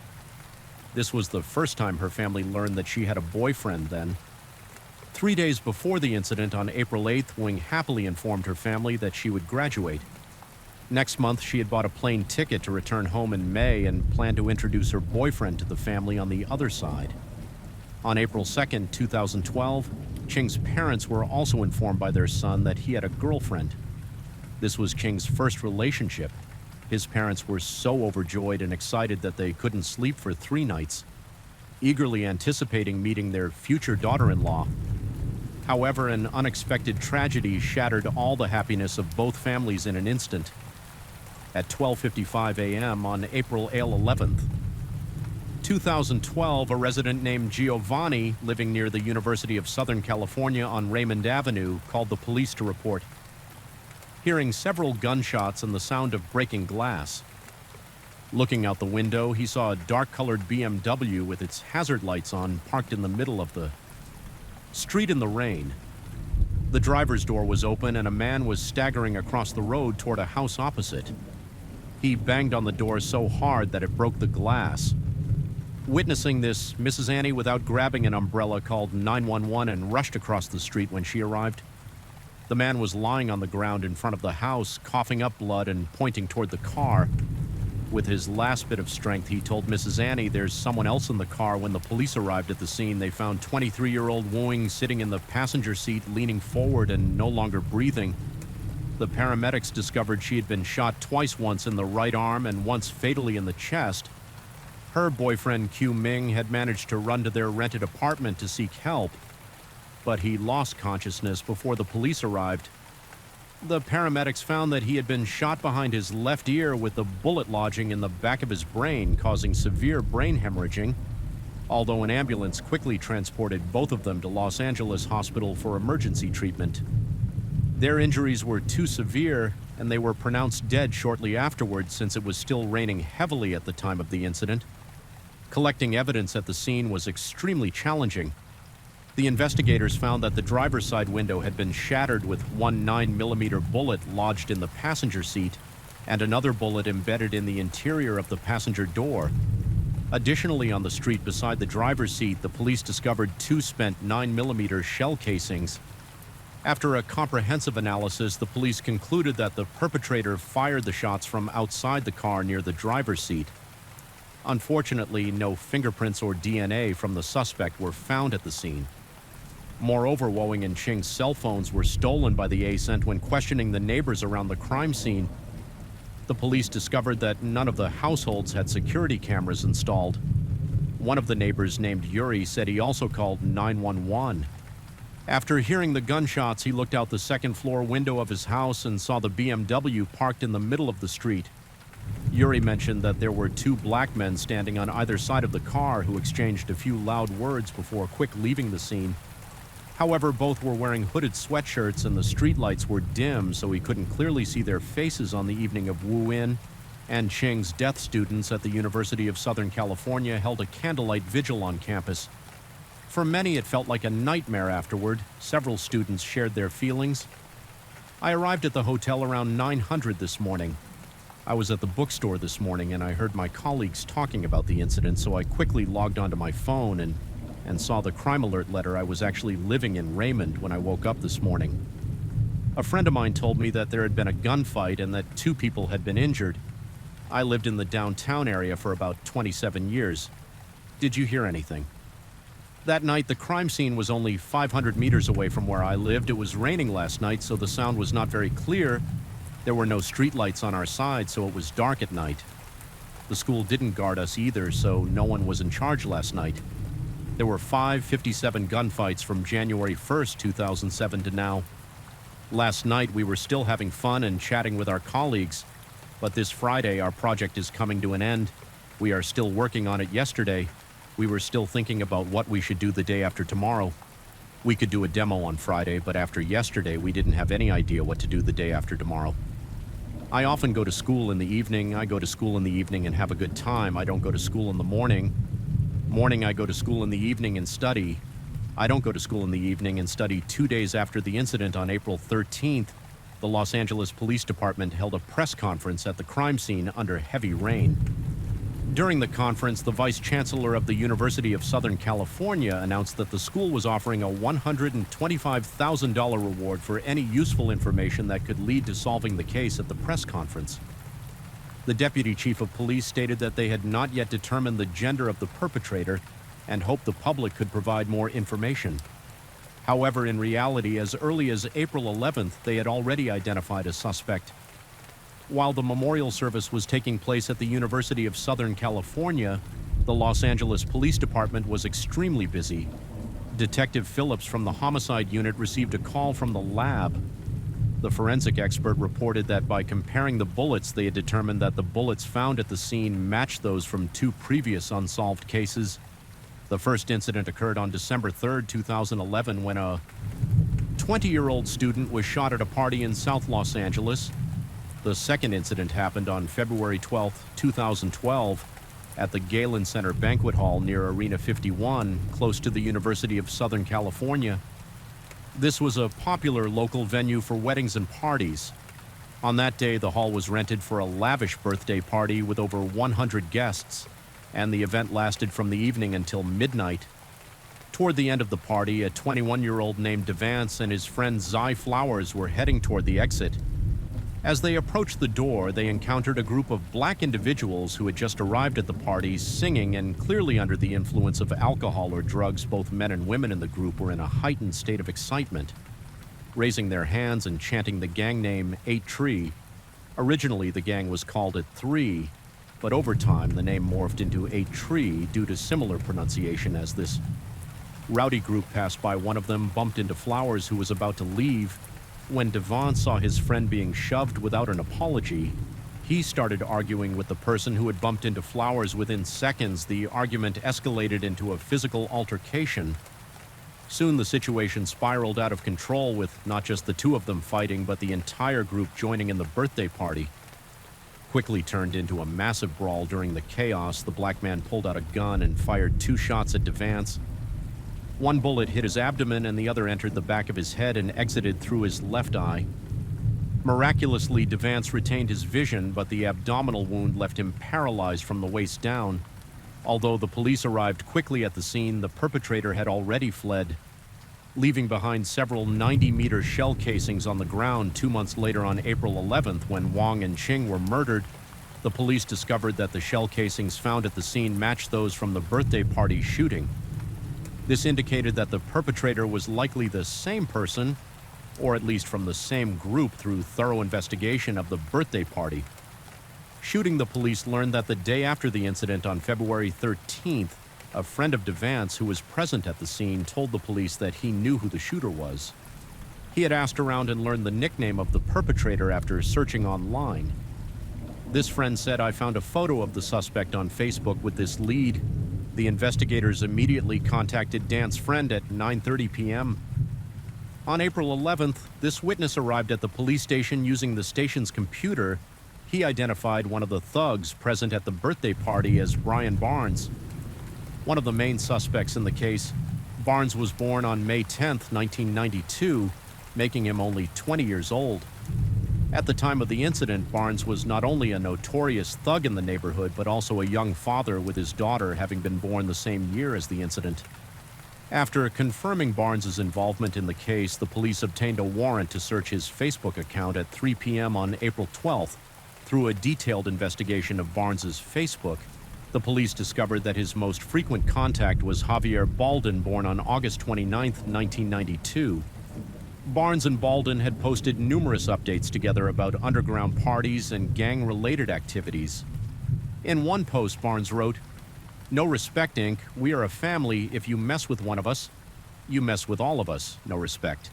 A: This was the first time her family learned that she had a boyfriend then. 3 days before the incident on April 8th, Wing happily informed her family that she would graduate. Next month, she had bought a plane ticket to return home in May and planned to introduce her boyfriend to the family on the other side. On April 2nd, 2012, Qing's parents were also informed by their son that he had a girlfriend. This was Qing's first relationship. His parents were so overjoyed and excited that they couldn't sleep for 3 nights, eagerly anticipating meeting their future daughter-in-law. However, an unexpected tragedy shattered all the happiness of both families in an instant. At 12:55 a.m. on April 11th, 2012, a resident named Giovanni, living near the University of Southern California on Raymond Avenue, called the police to report hearing several gunshots and the sound of breaking glass. Looking out the window, he saw a dark-colored BMW with its hazard lights on, parked in the middle of the street in the rain. The driver's door was open and a man was staggering across the road toward a house opposite. He banged on the door so hard that it broke the glass. Witnessing this, Mrs. Annie, without grabbing an umbrella, called 911 and rushed across the street when she arrived. The man was lying on the ground in front of the house, coughing up blood and pointing toward the car. With his last bit of strength, he told Mrs. Annie there's someone else in the car. When the police arrived at the scene, they found 23-year-old Woing sitting in the passenger seat, leaning forward and no longer breathing. The paramedics discovered she had been shot twice, once in the right arm and once fatally in the chest. Her boyfriend, Q Ming, had managed to run to their rented apartment to seek help, but he lost consciousness before the police arrived. The paramedics found that he had been shot behind his left ear with a bullet lodging in the back of his brain, causing severe brain hemorrhaging, although an ambulance quickly transported both of them to Los Angeles Hospital for emergency treatment. Their injuries were too severe, and they were pronounced dead shortly afterwards, since it was still raining heavily at the time of the incident. Collecting evidence at the scene was extremely challenging. The investigators found that the driver's side window had been shattered with one 9mm bullet lodged in the passenger seat and another bullet embedded in the interior of the passenger door. Additionally, on the street beside the driver's seat, the police discovered 2 spent 9mm shell casings. After a comprehensive analysis, the police concluded that the perpetrator fired the shots from outside the car near the driver's seat. Unfortunately, no fingerprints or DNA from the suspect were found at the scene. Moreover, Woing and Ching's cell phones were stolen by the ASENT when questioning the neighbors around the crime scene. The police discovered that none of the households had security cameras installed. One of the neighbors, named Yuri, said he also called 911. After hearing the gunshots, he looked out the second-floor window of his house and saw the BMW parked in the middle of the street. Yuri mentioned that there were two black men standing on either side of the car who exchanged a few loud words before quick leaving the scene. However, both were wearing hooded sweatshirts and the streetlights were dim, so he couldn't clearly see their faces on the evening of Wu In and Ching's death. Students at the University of Southern California held a candlelight vigil on campus. For many, it felt like a nightmare afterward. Several students shared their feelings. I arrived at the hotel around 900 this morning. I was at the bookstore this morning and I heard my colleagues talking about the incident, so I quickly logged onto my phone and saw the crime alert letter. I was actually living in Raymond when I woke up this morning. A friend of mine told me that there had been a gunfight and that 2 people had been injured. I lived in the downtown area for about 27 years. Did you hear anything? That night, the crime scene was only 500 meters away from where I lived. It was raining last night, so the sound was not very clear. There were no streetlights on our side, so it was dark at night. The school didn't guard us either, so no one was in charge last night. There were 557 gunfights from January 1st, 2007 to now. Last night, we were still having fun and chatting with our colleagues, but this Friday, our project is coming to an end. We are still working on it. Yesterday, we were still thinking about what we should do the day after tomorrow. We could do a demo on Friday, but after yesterday, we didn't have any idea what to do the day after tomorrow. I often go to school in the evening. I go to school in the evening and have a good time. I don't go to school in the morning. Morning, I go to school in the evening and study. I don't go to school in the evening and study. 2 days after the incident on April 13th, the Los Angeles Police Department held a press conference at the crime scene under heavy rain. During the conference, the Vice Chancellor of the University of Southern California announced that the school was offering a $125,000 reward for any useful information that could lead to solving the case at the press conference. The Deputy Chief of Police stated that they had not yet determined the gender of the perpetrator and hoped the public could provide more information. However, in reality, as early as April 11th, they had already identified a suspect. While the memorial service was taking place at the University of Southern California, the Los Angeles Police Department was extremely busy. Detective Phillips from the homicide unit received a call from the lab. The forensic expert reported that by comparing the bullets, they had determined that the bullets found at the scene matched those from 2 previous unsolved cases. The first incident occurred on December 3rd, 2011, when a 20-year-old student was shot at a party in South Los Angeles. The second incident happened on February 12, 2012, at the Galen Center Banquet Hall near Arena 51, close to the University of Southern California. This was a popular local venue for weddings and parties. On that day, the hall was rented for a lavish birthday party with over 100 guests, and the event lasted from the evening until midnight. Toward the end of the party, a 21-year-old named Devance and his friend Zy Flowers were heading toward the exit. As they approached the door, they encountered a group of black individuals who had just arrived at the party, singing and clearly under the influence of alcohol or drugs. Both men and women in the group were in a heightened state of excitement, raising their hands and chanting the gang name 8 Tree. Originally, the gang was called it 3, but over time, the name morphed into 8 Tree due to similar pronunciation as this. Rowdy group passed by one of them, bumped into Flowers, who was about to leave. When Devon saw his friend being shoved without an apology, he started arguing with the person who had bumped into Flowers. Within seconds, the argument escalated into a physical altercation. Soon the situation spiraled out of control, with not just the 2 of them fighting, but the entire group joining in the birthday party. Quickly turned into a massive brawl. During the chaos, the black man pulled out a gun and fired 2 shots at Devance. One bullet hit his abdomen and the other entered the back of his head and exited through his left eye. Miraculously, Devance retained his vision, but the abdominal wound left him paralyzed from the waist down. Although the police arrived quickly at the scene, the perpetrator had already fled. leaving behind several 90-meter shell casings on the ground 2 months later on April 11th when Wong and Ching were murdered. The police discovered that the shell casings found at the scene matched those from the birthday party shooting. This indicated that the perpetrator was likely the same person, or at least from the same group through thorough investigation of the birthday party. Shooting the police learned that the day after the incident on February 13th, a friend of Devance who was present at the scene told the police that he knew who the shooter was. He had asked around and learned the nickname of the perpetrator after searching online. This friend said, "I found a photo of the suspect on Facebook with this lead." The investigators immediately contacted Dan's friend at 9:30 p.m. On April 11th, this witness arrived at the police station using the station's computer. He identified one of the thugs present at the birthday party as Brian Barnes, one of the main suspects in the case. Barnes was born on May 10th, 1992, making him only 20 years old. At the time of the incident, Barnes was not only a notorious thug in the neighborhood, but also a young father with his daughter having been born the same year as the incident. After confirming Barnes's involvement in the case, the police obtained a warrant to search his Facebook account at 3 p.m. on April 12th. Through a detailed investigation of Barnes's Facebook, the police discovered that his most frequent contact was Javier Baldin, born on August 29, 1992. Barnes and Baldin had posted numerous updates together about underground parties and gang-related activities. In one post, Barnes wrote, "No respect, Inc. We are a family. If you mess with one of us, you mess with all of us. No respect."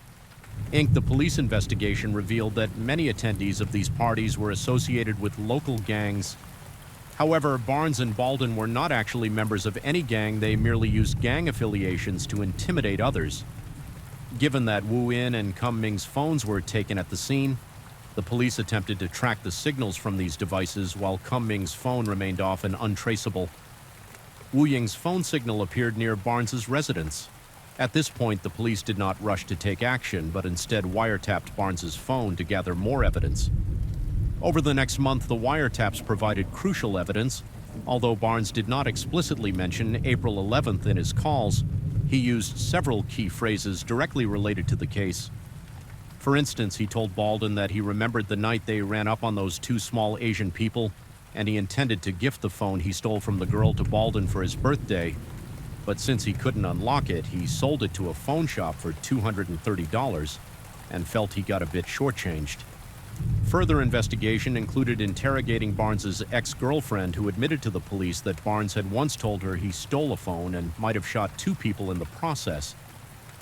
A: Inc. The police investigation revealed that many attendees of these parties were associated with local gangs. However, Barnes and Baldin were not actually members of any gang. They merely used gang affiliations to intimidate others. Given that Wu Yin and Kum Ming's phones were taken at the scene, the police attempted to track the signals from these devices while Kum Ming's phone remained off and untraceable. Wu Ying's phone signal appeared near Barnes's residence. At this point, the police did not rush to take action, but instead wiretapped Barnes's phone to gather more evidence. Over the next month, the wiretaps provided crucial evidence. Although Barnes did not explicitly mention April 11th in his calls, he used several key phrases directly related to the case. For instance, he told Baldin that he remembered the night they ran up on those two small Asian people, and he intended to gift the phone he stole from the girl to Baldin for his birthday. But since he couldn't unlock it, he sold it to a phone shop for $230 and felt he got a bit shortchanged. Further investigation included interrogating Barnes's ex-girlfriend, who admitted to the police that Barnes had once told her he stole a phone and might have shot two people in the process.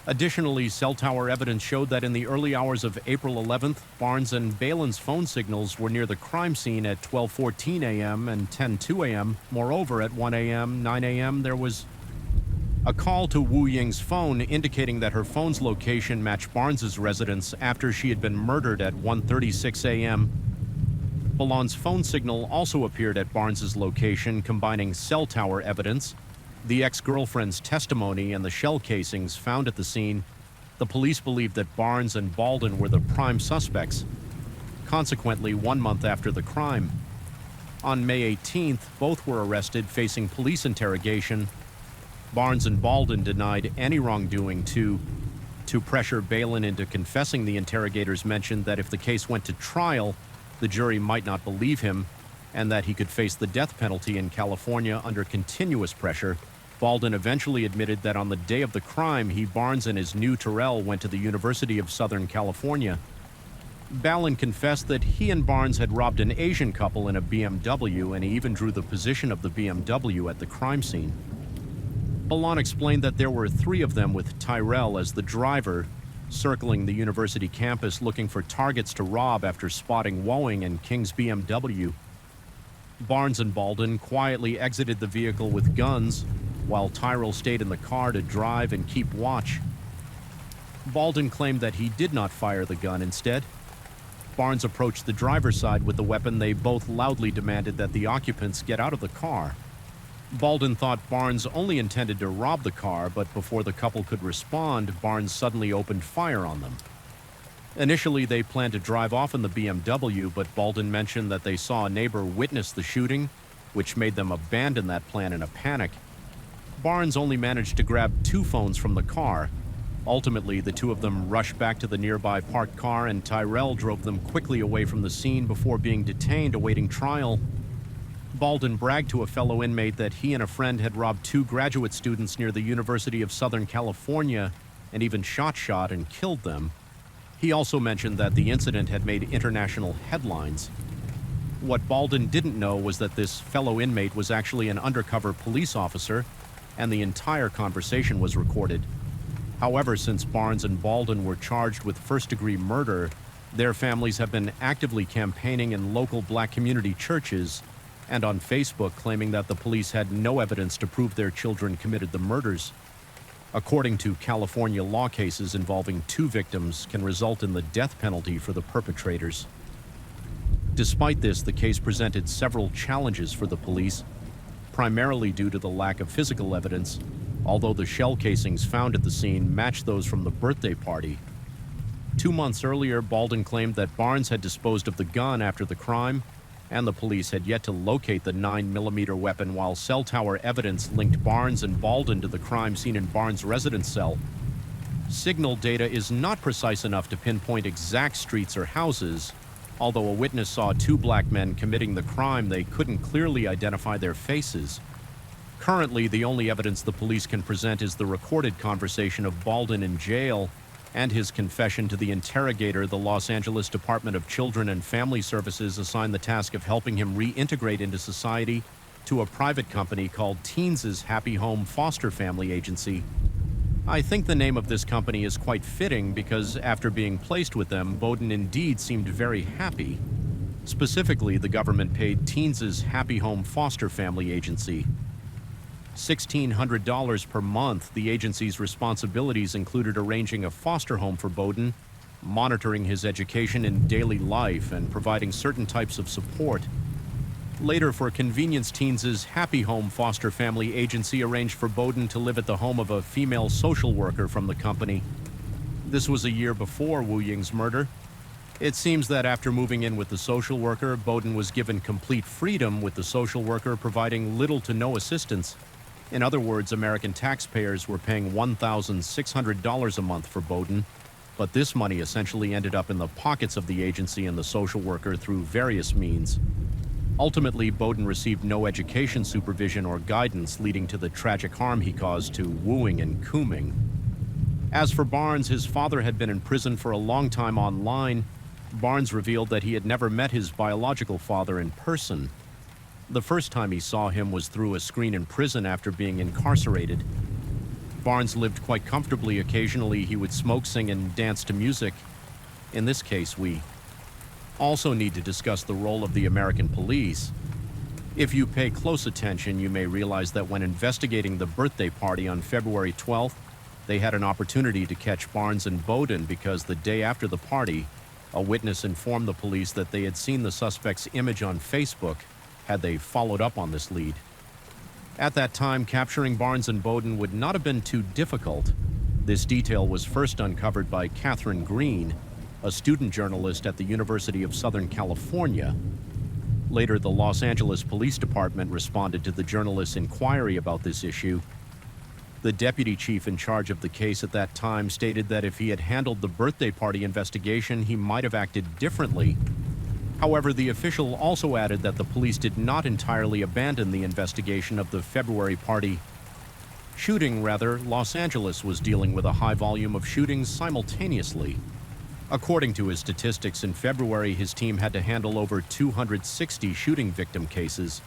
A: Additionally, cell tower evidence showed that in the early hours of April 11th, Barnes and Balin's phone signals were near the crime scene at 12:14 a.m. and 10:02 a.m. Moreover, at 1 a.m., 9 a.m., there was a call to Wu Ying's phone indicating that her phone's location matched Barnes's residence after she had been murdered at 1:36 a.m. Balan's phone signal also appeared at Barnes's location, combining cell tower evidence, the ex-girlfriend's testimony, and the shell casings found at the scene. The police believed that Barnes and Baldin were the prime suspects. Consequently, 1 month after the crime, on May 18th, both were arrested facing police interrogation. Barnes and Baldin denied any wrongdoing. To pressure Balin into confessing, the interrogators mentioned that if the case went to trial, the jury might not believe him, and that he could face the death penalty in California under continuous pressure. Baldin eventually admitted that on the day of the crime, Barnes and his new Terrell went to the University of Southern California. Balin confessed that he and Barnes had robbed an Asian couple in a BMW, and he even drew the position of the BMW at the crime scene. Balan explained that there were 3 of them with Tyrell as the driver, circling the university campus looking for targets to rob after spotting Woing and King's BMW. Barnes and Baldin quietly exited the vehicle with guns, while Tyrell stayed in the car to drive and keep watch. Baldin claimed that he did not fire the gun. Instead, Barnes approached the driver's side with the weapon. They both loudly demanded that the occupants get out of the car. Baldin thought Barnes only intended to rob the car, but before the couple could respond, Barnes suddenly opened fire on them. Initially, they planned to drive off in the BMW, but Baldin mentioned that they saw a neighbor witness the shooting, which made them abandon that plan in a panic. Barnes only managed to grab 2 phones from the car. Ultimately, the two of them rushed back to the nearby parked car, and Tyrell drove them quickly away from the scene before being detained awaiting trial. Baldwin bragged to a fellow inmate that he and a friend had robbed two graduate students near the University of Southern California and even shot and killed them. He also mentioned that the incident had made international headlines. What Baldwin didn't know was that this fellow inmate was actually an undercover police officer, and the entire conversation was recorded. However, since Barnes and Baldwin were charged with first-degree murder, their families have been actively campaigning in local black community churches and on Facebook claiming that the police had no evidence to prove their children committed the murders. According to California law, cases involving two victims can result in the death penalty for the perpetrators. Despite this, the case presented several challenges for the police, primarily due to the lack of physical evidence, although the shell casings found at the scene matched those from the birthday party. 2 months earlier, Baldwin claimed that Barnes had disposed of the gun after the crime, and the police had yet to locate the 9mm weapon, while cell tower evidence linked Barnes and Baldwin to the crime scene in Barnes' residence cell. Signal data is not precise enough to pinpoint exact streets or houses. Although a witness saw two black men committing the crime, they couldn't clearly identify their faces. Currently, the only evidence the police can present is the recorded conversation of Baldwin in jail and his confession to the interrogator. The Los Angeles Department of Children and Family Services assigned the task of helping him reintegrate into society to a private company called Teens' Happy Home Foster Family Agency. I think the name of this company is quite fitting because after being placed with them, Bowden indeed seemed very happy. Specifically, the government paid Teens' Happy Home Foster Family Agency $1,600 per month. The agency's responsibilities included arranging a foster home for Bowden, monitoring his education and daily life, and providing certain types of support. Later, for convenience, Teens' Happy Home Foster Family Agency arranged for Bowden to live at the home of a female social worker from the company. This was a year before Wu Ying's murder. It seems that after moving in with the social worker, Bowden was given complete freedom, with the social worker providing little to no assistance. In other words, American taxpayers were paying $1,600 a month for Bowden, but this money essentially ended up in the pockets of the agency and the social worker through various means. Ultimately, Bowden received no education supervision or guidance, leading to the tragic harm he caused to Wu Ying and Kuming. As for Barnes, his father had been in prison for a long time online. Barnes revealed that he had never met his biological father in person. The first time he saw him was through a screen in prison after being incarcerated. Barnes lived quite comfortably. Occasionally, he would smoke, sing, and dance to music. In this case, we also need to discuss the role of the American police. If you pay close attention, you may realize that when investigating the birthday party on February 12th, they had an opportunity to catch Barnes and Bowden because the day after the party, a witness informed the police that they had seen the suspect's image on Facebook had they followed up on this lead. At that time, capturing Barnes and Bowden would not have been too difficult. This detail was first uncovered by Catherine Green, a student journalist at the University of Southern California. Later, the Los Angeles Police Department responded to the journalist's inquiry about this issue. The deputy chief in charge of the case at that time stated that if he had handled the birthday party investigation, he might have acted differently. However, the official also added that the police did not entirely abandon the investigation of the February party shooting. Rather, Los Angeles was dealing with a high volume of shootings simultaneously. According to his statistics, in February, his team had to handle over 260 shooting victim cases.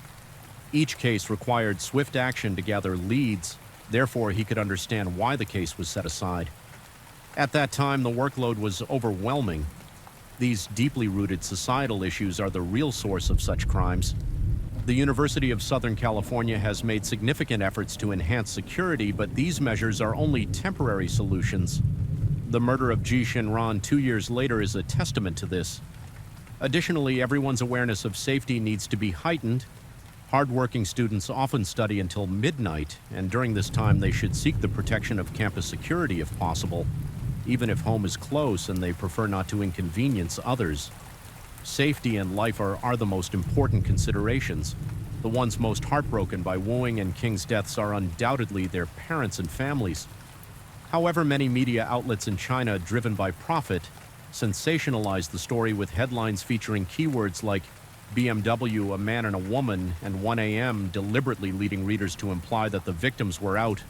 A: Each case required swift action to gather leads, therefore he could understand why the case was set aside. At that time, the workload was overwhelming. These deeply rooted societal issues are the real source of such crimes. The University of Southern California has made significant efforts to enhance security, but these measures are only temporary solutions. The murder of Ji Shinran 2 years later is a testament to this. Additionally, everyone's awareness of safety needs to be heightened. Hardworking students often study until midnight, and during this time they should seek the protection of campus security if possible, even if home is close and they prefer not to inconvenience others. Safety and life are the most important considerations. The ones most heartbroken by Wu Ying and King's deaths are undoubtedly their parents and families. However, many media outlets in China driven by profit sensationalized the story with headlines featuring keywords like BMW, a man and a woman, and 1 a.m., deliberately leading readers to imply that the victims were out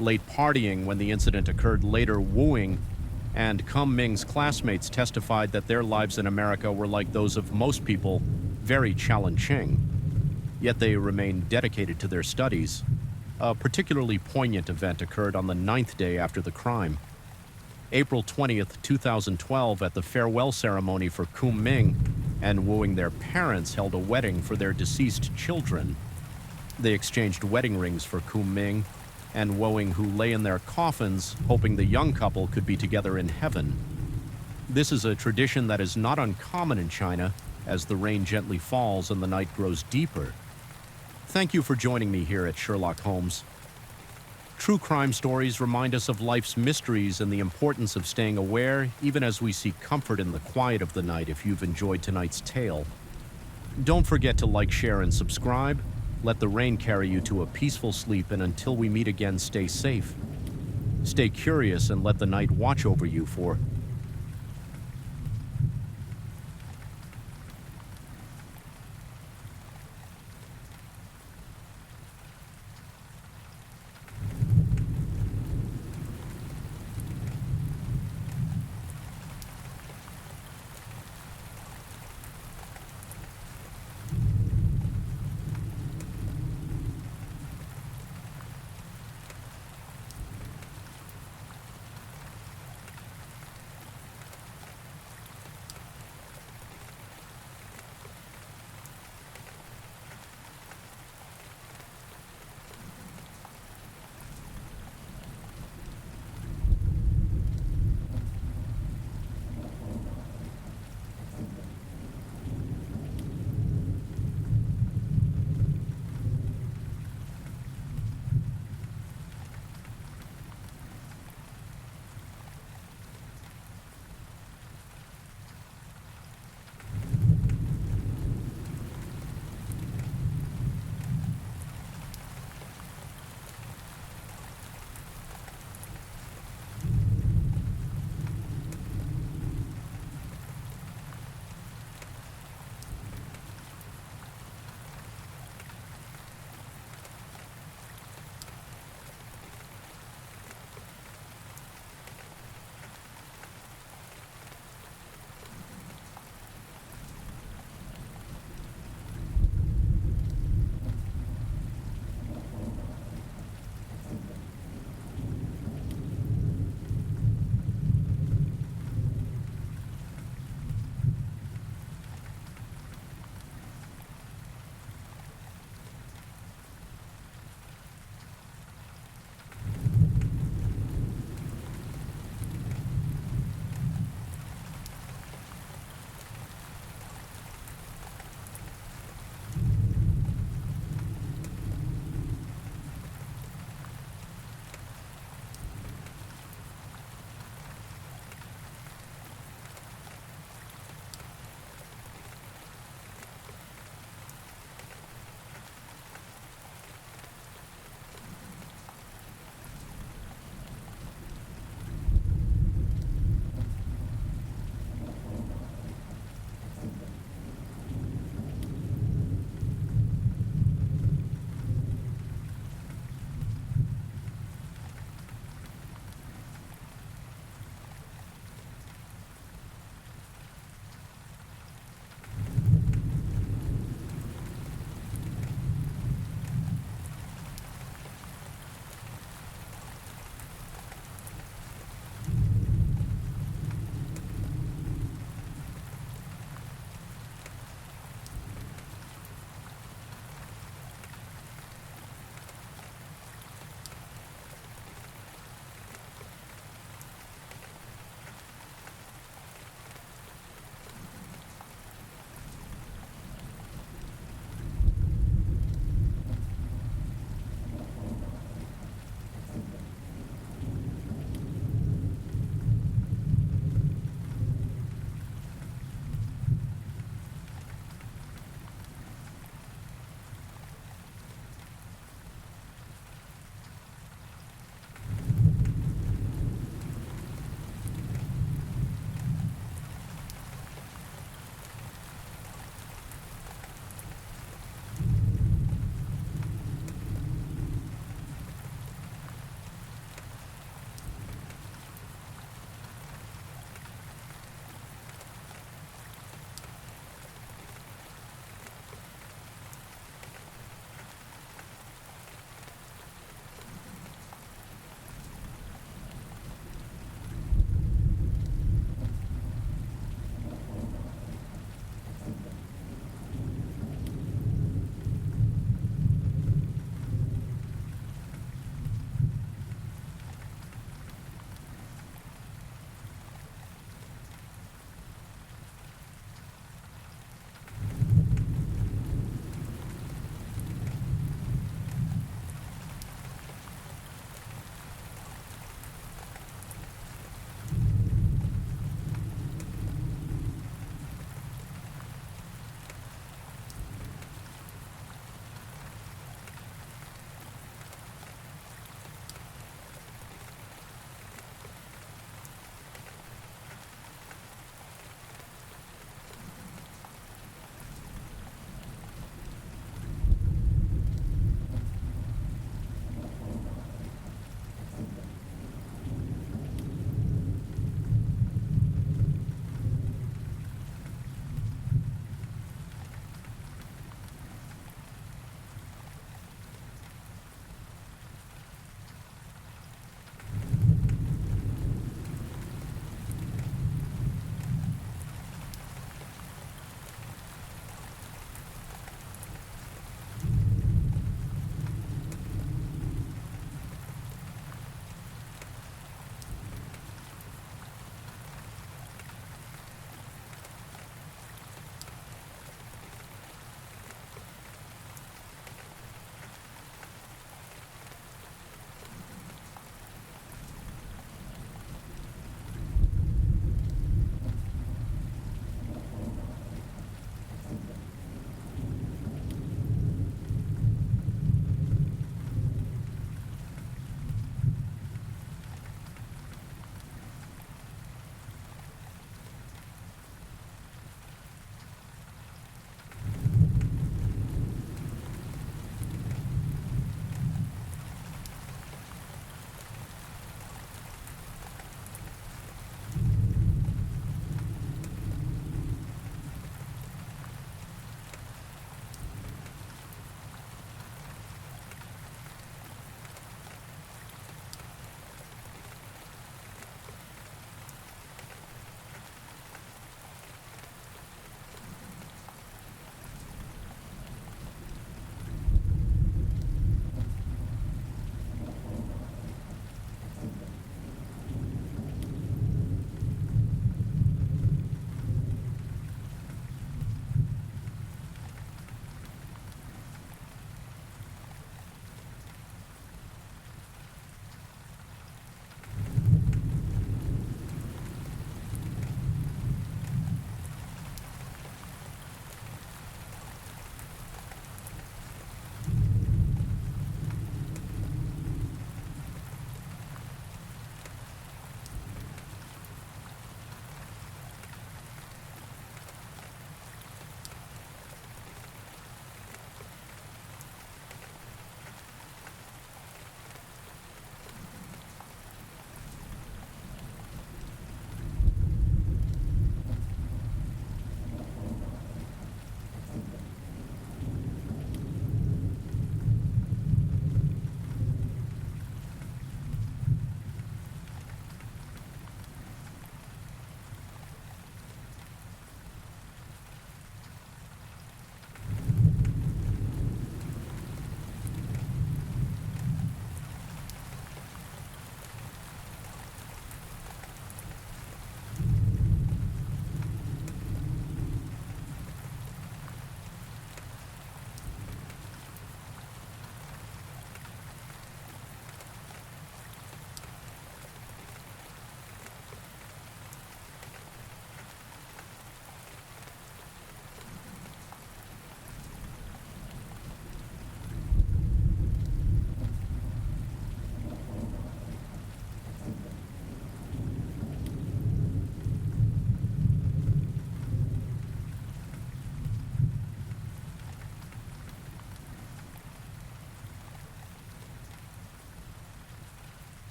A: late partying when the incident occurred, later wooing, and Kum Ming's classmates testified that their lives in America were like those of most people, very challenging. Yet they remained dedicated to their studies. A particularly poignant event occurred on the 9th day after the crime. April 20th, 2012, at the farewell ceremony for Kum Ming and wooing, their parents held a wedding for their deceased children. They exchanged wedding rings for Kum Ming and Woing, who lay in their coffins, hoping the young couple could be together in heaven. This is a tradition that is not uncommon in China, as the rain gently falls and the night grows deeper. Thank you for joining me here at Sherlock Holmes. True crime stories remind us of life's mysteries and the importance of staying aware, even as we seek comfort in the quiet of the night. If you've enjoyed tonight's tale, don't forget to like, share, and subscribe. Let the rain carry you to a peaceful sleep, and until we meet again, stay safe. Stay curious and let the night watch over you, for